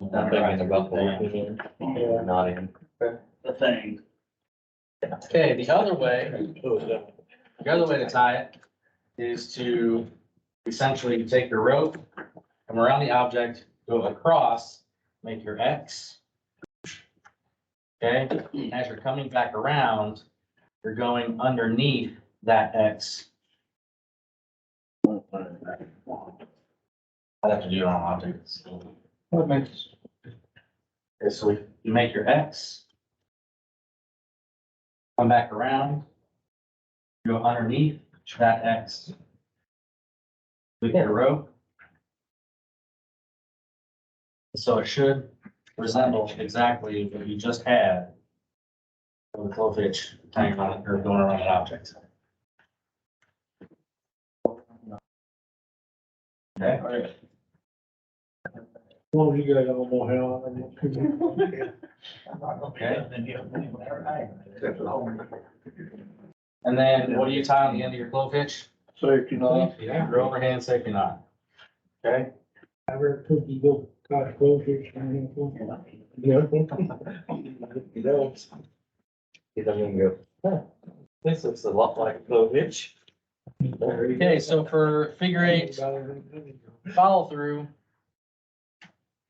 Speaker 2: Not thinking about the not in.
Speaker 5: the thing.
Speaker 1: Okay, the other way to tie it is to essentially take your rope, come around the object, go across, make your X. Okay, as you're coming back around, you're going underneath that X. I'd have to do it on objects.
Speaker 3: What makes,
Speaker 1: Okay, so you make your X. Come back around. Go underneath that X. with your rope. So it should resemble exactly what you just had with the flow pitch hanging on or going around an object. Okay.
Speaker 7: Well, you guys all know how.
Speaker 1: Okay. And then what do you tie on the end of your flow pitch?
Speaker 4: Safety knot.
Speaker 1: Your overhand safety knot. Okay.
Speaker 7: I ever took you go cause closures.
Speaker 2: You don't. You don't even go, huh, this looks a lot like flow hitch.
Speaker 1: Okay, so for figure eight follow through,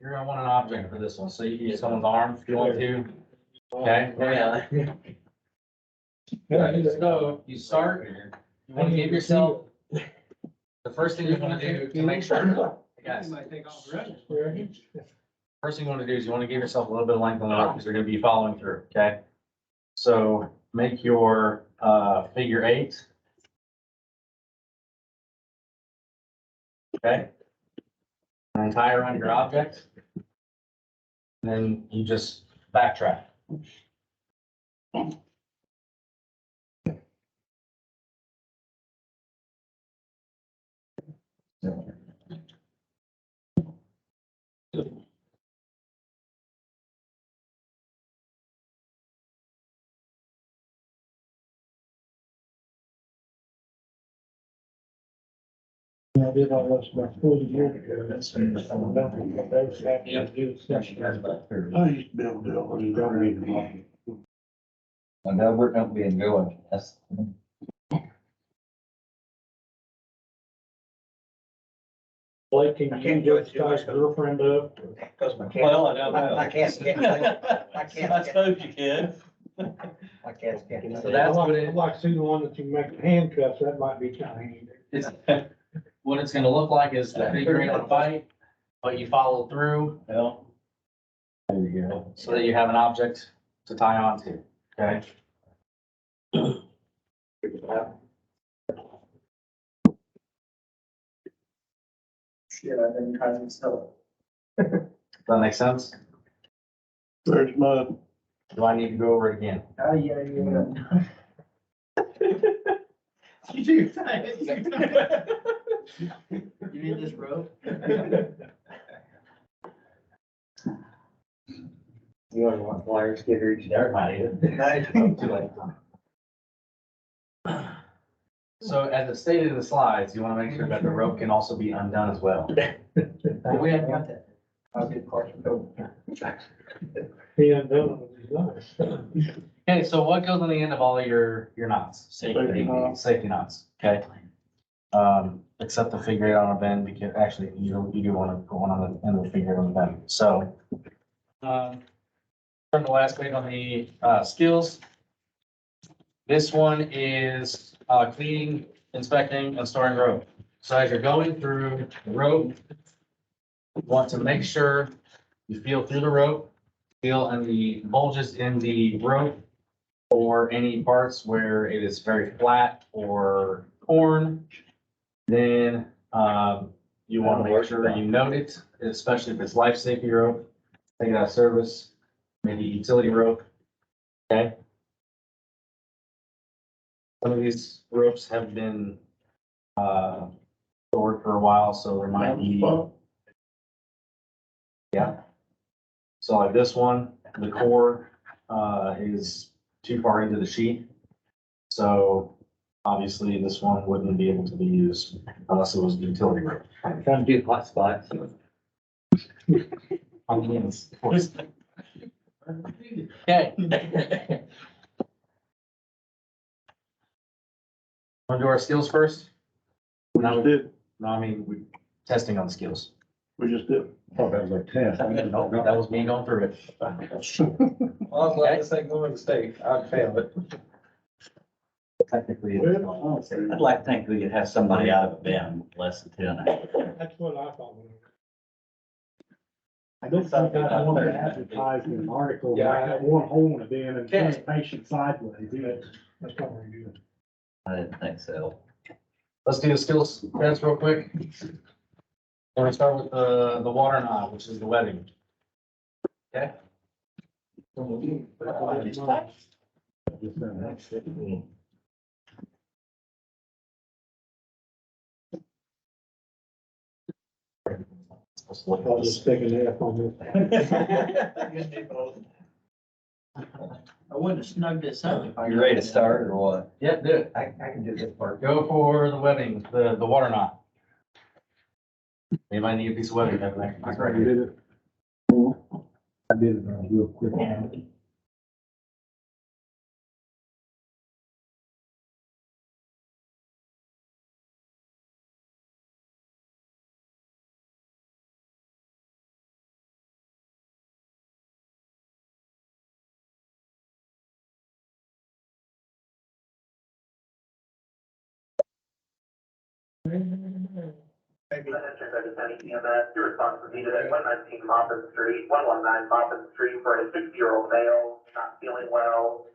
Speaker 1: you're gonna want an object for this one. So you can use someone's arm if you want to. Okay. So you start, you wanna give yourself, the first thing you wanna do to make sure, guys, first thing you wanna do is you wanna give yourself a little bit of length on the rope because you're gonna be following through, okay? So make your, figure eight. Okay? And tie around your object. And then you just backtrack.
Speaker 7: I did all this about 40 years ago. That's nothing, but those have to do session.
Speaker 4: I used to be able to do it when you don't need them.
Speaker 5: And that would not be enjoying, that's.
Speaker 7: Blake, can you just tie his girlfriend up?
Speaker 3: Cause my cat.
Speaker 5: Well, I don't know.
Speaker 3: I can't get, I can't
Speaker 5: I
Speaker 3: get,
Speaker 5: suppose you could.
Speaker 3: I can't get.
Speaker 1: So that's what
Speaker 7: I'd
Speaker 1: it,
Speaker 7: like to see the one that you make the handcuffs, that might be kind of handy.
Speaker 1: it's, what it's gonna look like is the figure eight on a bite, but you follow through
Speaker 5: Well. There you go.
Speaker 1: so that you have an object to tie onto, okay?
Speaker 6: Shit, I've been trying to sell
Speaker 1: Does that make sense?
Speaker 4: There's mud.
Speaker 1: Do I need to go over it again?
Speaker 6: it. Oh, yeah, yeah.
Speaker 1: You do.
Speaker 6: You need this rope?
Speaker 2: You want wires, skidders?
Speaker 1: Derek might need it. Too late. So as it stated in the slides, you want to make sure that the rope can also be undone as well.
Speaker 6: We haven't got that. I'll get parts of
Speaker 7: He undone it with his knife.
Speaker 1: Okay, so what goes on the end of all of your knots?
Speaker 4: Safety knot.
Speaker 1: Safety knots, okay? Except the figure eight on a bend, because actually you do want to put one on the end of the figure eight on the bend, so. Turn the last page on the, skills. This one is, cleaning, inspecting, and storing rope. So as you're going through the rope, you want to make sure you feel through the rope, feel in the bulges in the rope, or any parts where it is very flat or torn. Then, you want to make sure you note it, especially if it's life safety rope, take it out of service, maybe utility rope, okay? Some of these ropes have been, stored for a while, so there might be. Yeah. So like this one, the core, is too far into the sheet. So obviously this one wouldn't be able to be used unless it was utility rope.
Speaker 2: I'm trying to do hot spots.
Speaker 1: On the ends, of course. Okay. Want to do our skills first?
Speaker 4: We just did,
Speaker 1: No, I mean, we, testing on the skills.
Speaker 4: we just did.
Speaker 7: Oh, that was like 10.
Speaker 1: No, that was me going through it.
Speaker 3: Well, I'm glad this ain't going to state. I'd fail it.
Speaker 1: Technically,
Speaker 5: I'd like to think we could have somebody out of bend less than 10.
Speaker 7: That's what I thought.
Speaker 4: I don't think I want to advertise an article,
Speaker 3: Yeah.
Speaker 4: I have one hole in it in and
Speaker 1: Okay.
Speaker 4: turn the patient sideways.
Speaker 7: That's not very good.
Speaker 5: I didn't think so.
Speaker 1: Let's do the skills test real quick. We're gonna start with the water knot, which is the webbing. Okay?
Speaker 7: I'll just stick an F on
Speaker 6: I wouldn't have snugged this up if I.
Speaker 5: You ready to start or what?
Speaker 1: Yeah, do it.
Speaker 6: I can do this part.
Speaker 1: Go for the webbing, the water knot. Anybody need a piece of webbing over there? That's right here.
Speaker 4: did it. I did it real quick.
Speaker 8: EMS, your response was needed at 119 Moffett Street, 119 Moffett Street for a 60-year-old male, not feeling well.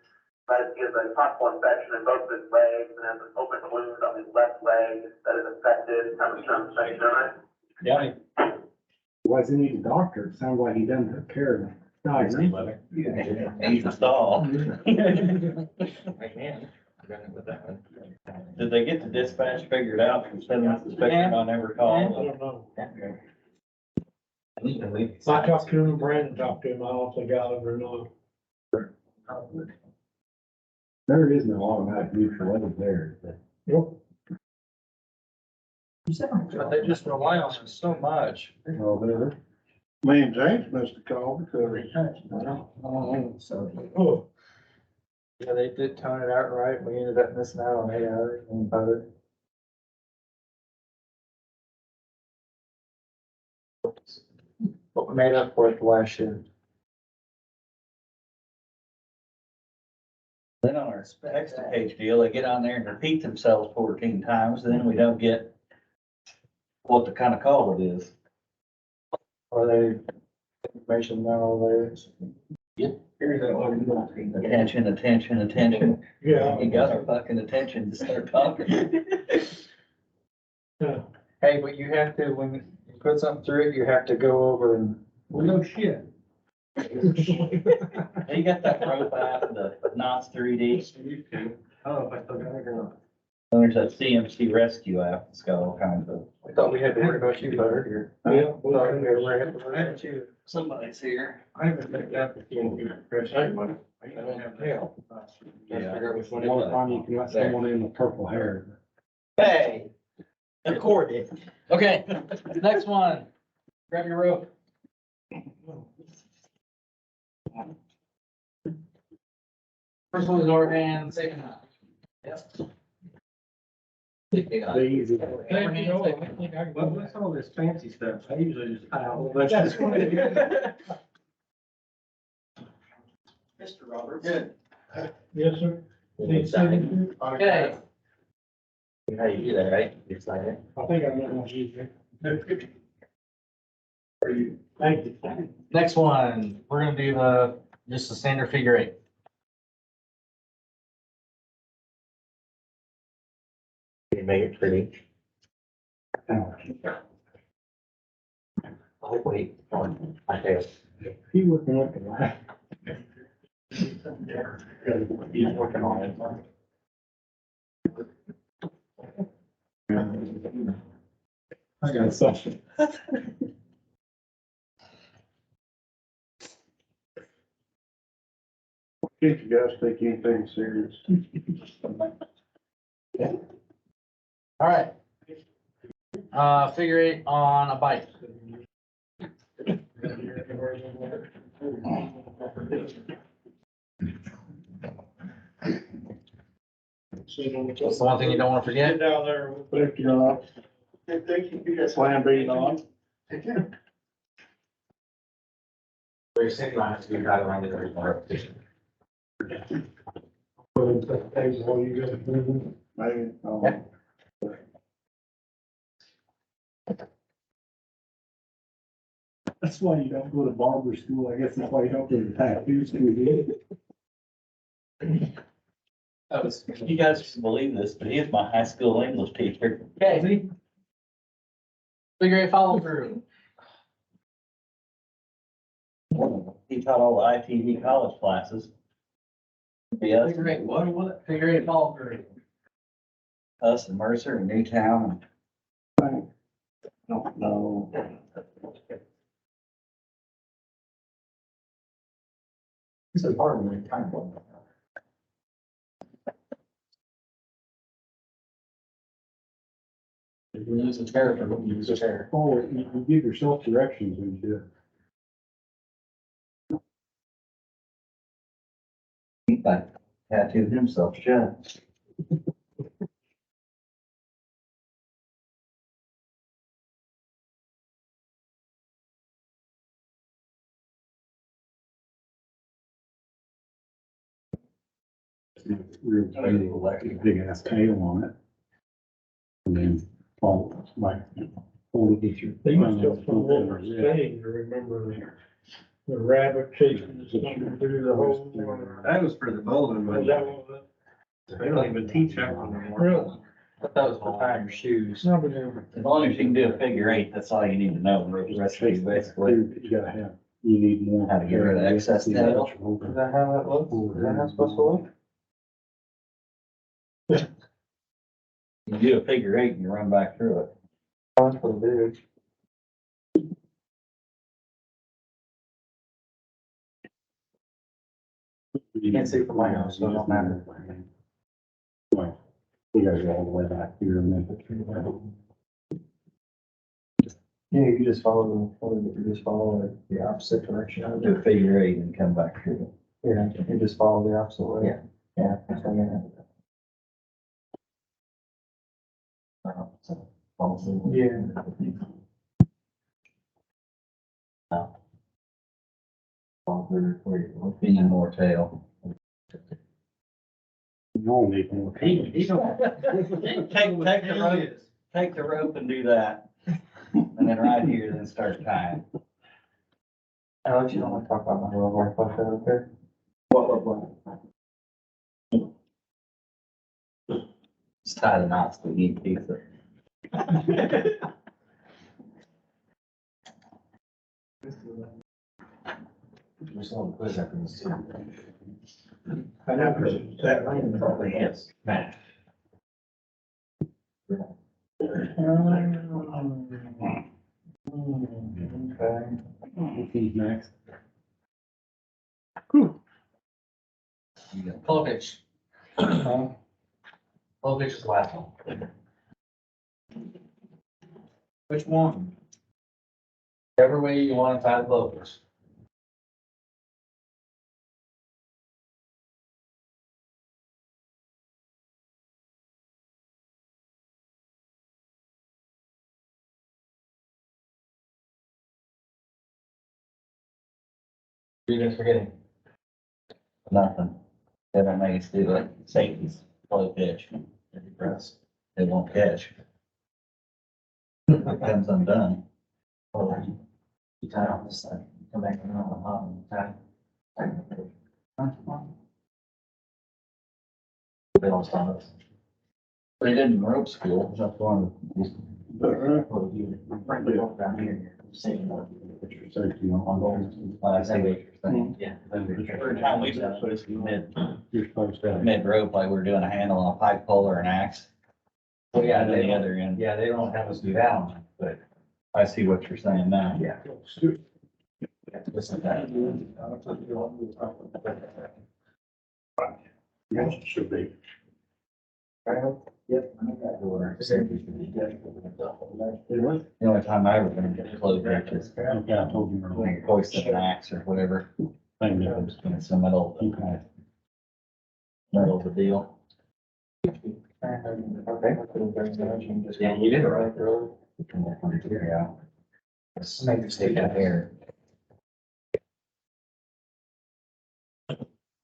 Speaker 8: But he has a possible infection in both of his legs and has an open wound on his left leg that is infected. Have a strong infection on it.
Speaker 1: Yeah.
Speaker 4: Why does he need a doctor? It sounds like he doesn't take care of the guys.
Speaker 5: He's a stall. Did they get the dispatch figured out from sending us the spectrum on every
Speaker 7: I
Speaker 5: call?
Speaker 7: don't know. I talked to him, Brandon talked to him, I don't know if they got it or not.
Speaker 4: There is no automatic neutral level there.
Speaker 7: Nope.
Speaker 3: But they just rely on it so much.
Speaker 4: Oh, there.
Speaker 7: Me and James must have called because. Oh,
Speaker 3: Yeah, they did tone it out right. We ended up missing out on 8 hours and butter. But we made up for it the last shift.
Speaker 5: Then on our text to page deal, they get on there and repeat themselves 14 times, then we don't get what the kind of call it is.
Speaker 3: Or they information not all there.
Speaker 7: here's that one.
Speaker 5: Attention, attention, attention.
Speaker 7: Yeah.
Speaker 5: You got our fucking attention to start talking.
Speaker 3: Hey, but you have to, when you put something through it, you have to go over and.
Speaker 7: Well, no shit.
Speaker 5: You got that rope app, the Knots 3D.
Speaker 7: Oh, I thought I got.
Speaker 5: Then there's that CMC rescue app. It's got all kinds of.
Speaker 3: We thought we had to worry about you, butter here.
Speaker 7: Yeah.
Speaker 3: Thought we were having to worry about you.
Speaker 5: Somebody's here.
Speaker 7: I haven't picked up the Chris, I don't have help.
Speaker 4: One time you can let someone in with purple hair.
Speaker 5: Hey, accord it.
Speaker 1: Okay, next one. Grab your rope. First one is overhand, second knot.
Speaker 4: The easy.
Speaker 7: What's all this fancy stuff? I usually just.
Speaker 6: Mr. Roberts.
Speaker 1: Good.
Speaker 7: Yes, sir. Need signature?
Speaker 1: Okay.
Speaker 2: How you do that, right? You sign it.
Speaker 7: I think I know what you do. Thank you.
Speaker 1: Next one, we're gonna do just a standard figure eight.
Speaker 2: Can you make it pretty? Oh, wait, on, I have.
Speaker 4: He working with the last.
Speaker 2: He's working on it.
Speaker 4: I got something.
Speaker 7: Can't you guys take anything serious?
Speaker 1: All right. Figure eight on a bike. That's the one thing you don't want to forget.
Speaker 7: Get down there. Thank you. Thank you. Plan B on.
Speaker 1: Your second line has to be right around the third bar.
Speaker 7: Maybe.
Speaker 1: Yeah.
Speaker 4: That's why you don't go to barber school. I guess that's why you don't go to tattoo school.
Speaker 5: You guys can believe this, but he is my high school English teacher.
Speaker 1: Okay. Figure eight follow through.
Speaker 5: He taught all the ITV college classes. Yes,
Speaker 1: Figure eight, what? Figure eight follow through.
Speaker 5: us and Mercer and Newtown. Don't know.
Speaker 6: This is hard to make time for.
Speaker 1: If you use a chair, you use a chair.
Speaker 4: Oh, you give yourself directions when you do it.
Speaker 5: He like tattooed himself shut.
Speaker 4: Real big, big ass tail on it. And then fall, like, hold it through.
Speaker 7: They must have some little saying to remember the rabbit chasing something through the hole.
Speaker 3: That was for the bowling,
Speaker 7: Was that one of
Speaker 3: they don't even teach that one anymore.
Speaker 7: Really?
Speaker 1: But that was all.
Speaker 3: Tie your shoes.
Speaker 7: the? No, but never.
Speaker 5: As long as you can do a figure eight, that's all you need to know. The rest of it, basically.
Speaker 4: You gotta have, you need more.
Speaker 5: How to get rid of excess tail.
Speaker 3: Is that how that looks? Is that how it's supposed to look?
Speaker 5: You do a figure eight and you run back through it.
Speaker 3: Oh, that's what it is.
Speaker 4: You
Speaker 3: can't see from my house, so it don't matter.
Speaker 4: Like, you gotta go all the way back here and then.
Speaker 3: Yeah, you just follow the opposite direction.
Speaker 5: Do a figure eight and come back through it.
Speaker 3: Yeah, you just follow the opposite way.
Speaker 5: Yeah.
Speaker 3: Yeah, that's what I mean. Yeah.
Speaker 5: You need more tail.
Speaker 4: You all need more.
Speaker 5: Take the rope and do that. And then right here, then start tying.
Speaker 3: Alex, you don't want to talk about my little work like that, okay?
Speaker 5: Just tie the knots, but you need pizza.
Speaker 1: There's no quiz after this too.
Speaker 7: I know, because that rain probably
Speaker 1: Yes.
Speaker 3: Okay.
Speaker 4: Who's next?
Speaker 1: Pull pitch. Pull pitch is the last one.
Speaker 3: Which one?
Speaker 1: Every way you want to tie the pull pitch. You guys forgetting?
Speaker 5: Nothing. They don't make us do like safeties, slow pitch.
Speaker 1: Every press.
Speaker 5: They won't catch. It comes undone.
Speaker 1: You tie on this side, come back and tie. They don't stop us.
Speaker 5: They did in rope school, that's one of the.
Speaker 1: Well, you bring it up down here, you're saying what.
Speaker 4: Safety on.
Speaker 5: I see what you're saying.
Speaker 1: Yeah.
Speaker 5: Every time we put us mid
Speaker 4: You're supposed to have.
Speaker 5: rope, like we're doing a handle on a pike pole or an axe.
Speaker 1: Well, yeah,
Speaker 5: And then
Speaker 1: they
Speaker 5: the
Speaker 1: don't,
Speaker 5: other end.
Speaker 1: yeah, they don't have us do that one, but.
Speaker 5: I see what you're saying now.
Speaker 1: Yeah. Listen to that.
Speaker 4: Yes, it should be.
Speaker 1: Yep. I think that door.
Speaker 5: The only time I ever been to close pitch is
Speaker 4: Okay, I told you
Speaker 5: when
Speaker 4: earlier.
Speaker 5: you're hoisting an axe or whatever.
Speaker 4: Thank you.
Speaker 5: It's the middle of the deal.
Speaker 3: Okay.
Speaker 1: Yeah, you did it right.
Speaker 5: Yeah.
Speaker 1: Let's make this take out here.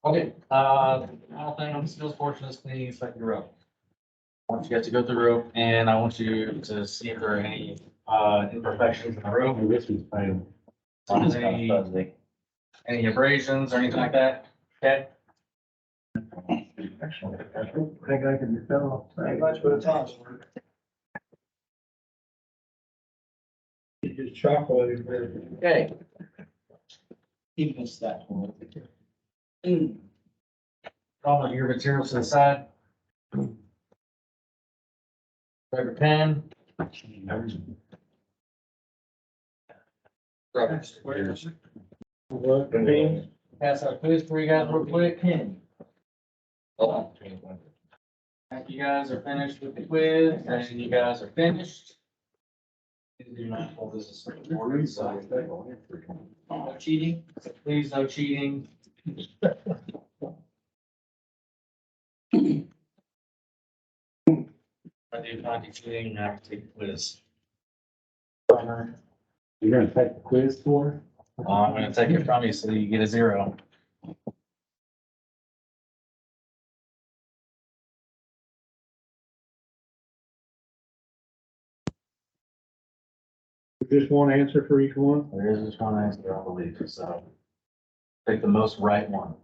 Speaker 1: Okay, final thing on the skills portion is cleaning and inspecting the rope. I want you guys to go through the rope and I want you to see if there are any, imperfections in the rope.
Speaker 4: Oh, this one's failed.
Speaker 5: It's kind of fuzzy.
Speaker 1: Any abrasions or anything like that, okay?
Speaker 7: Think I can tell.
Speaker 6: Pretty much what it's on.
Speaker 7: You just chocolate there.
Speaker 1: Okay,
Speaker 6: He missed that one.
Speaker 1: all of your materials to the side. Grab your pen.
Speaker 7: What, me?
Speaker 1: Pass our quiz for you guys real quick. Hold on. After you guys are finished with the quiz, and you guys are finished. Do not hold this as recorded, so no cheating. Please, no cheating. I do find you cheating, I have to take the quiz.
Speaker 4: You're gonna take the quiz for
Speaker 1: I'm gonna take it from you so you get a 0.
Speaker 7: Just one answer for each one?
Speaker 1: There is just one answer, I believe, so. Take the most right one.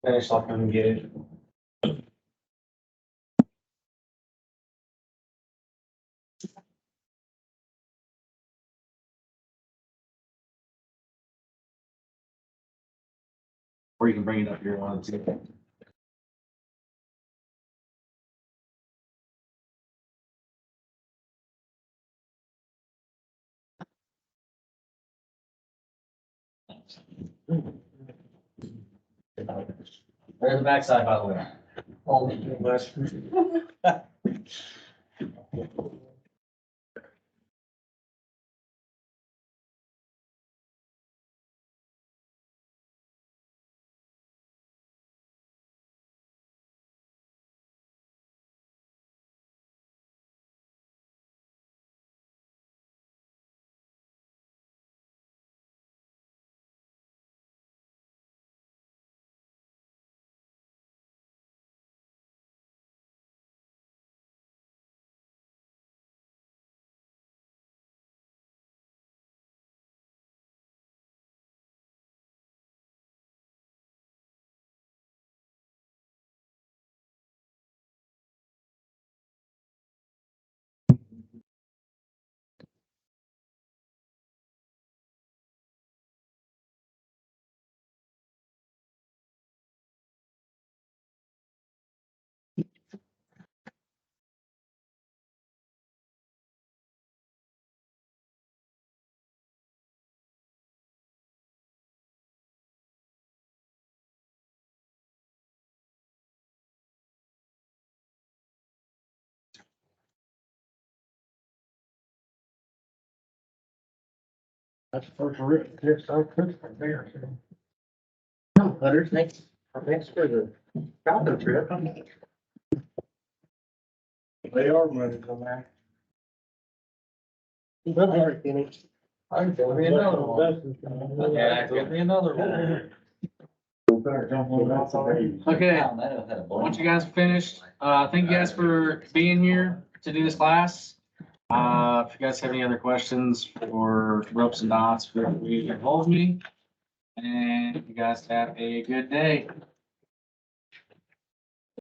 Speaker 1: Finish, I'll come and get it. Or you can bring it up here one too. There's the backside, by the way.
Speaker 7: That's the first written test I took from there.
Speaker 2: Butters, thanks for the shopping trip.
Speaker 7: They are running on that.
Speaker 2: All right, Kenny.
Speaker 1: Give me another one. Yeah, give me another one. Okay, once you guys are finished, thank you guys for being here to do this class. If you guys have any other questions for ropes and knots, feel free to involve me. And you guys have a good day.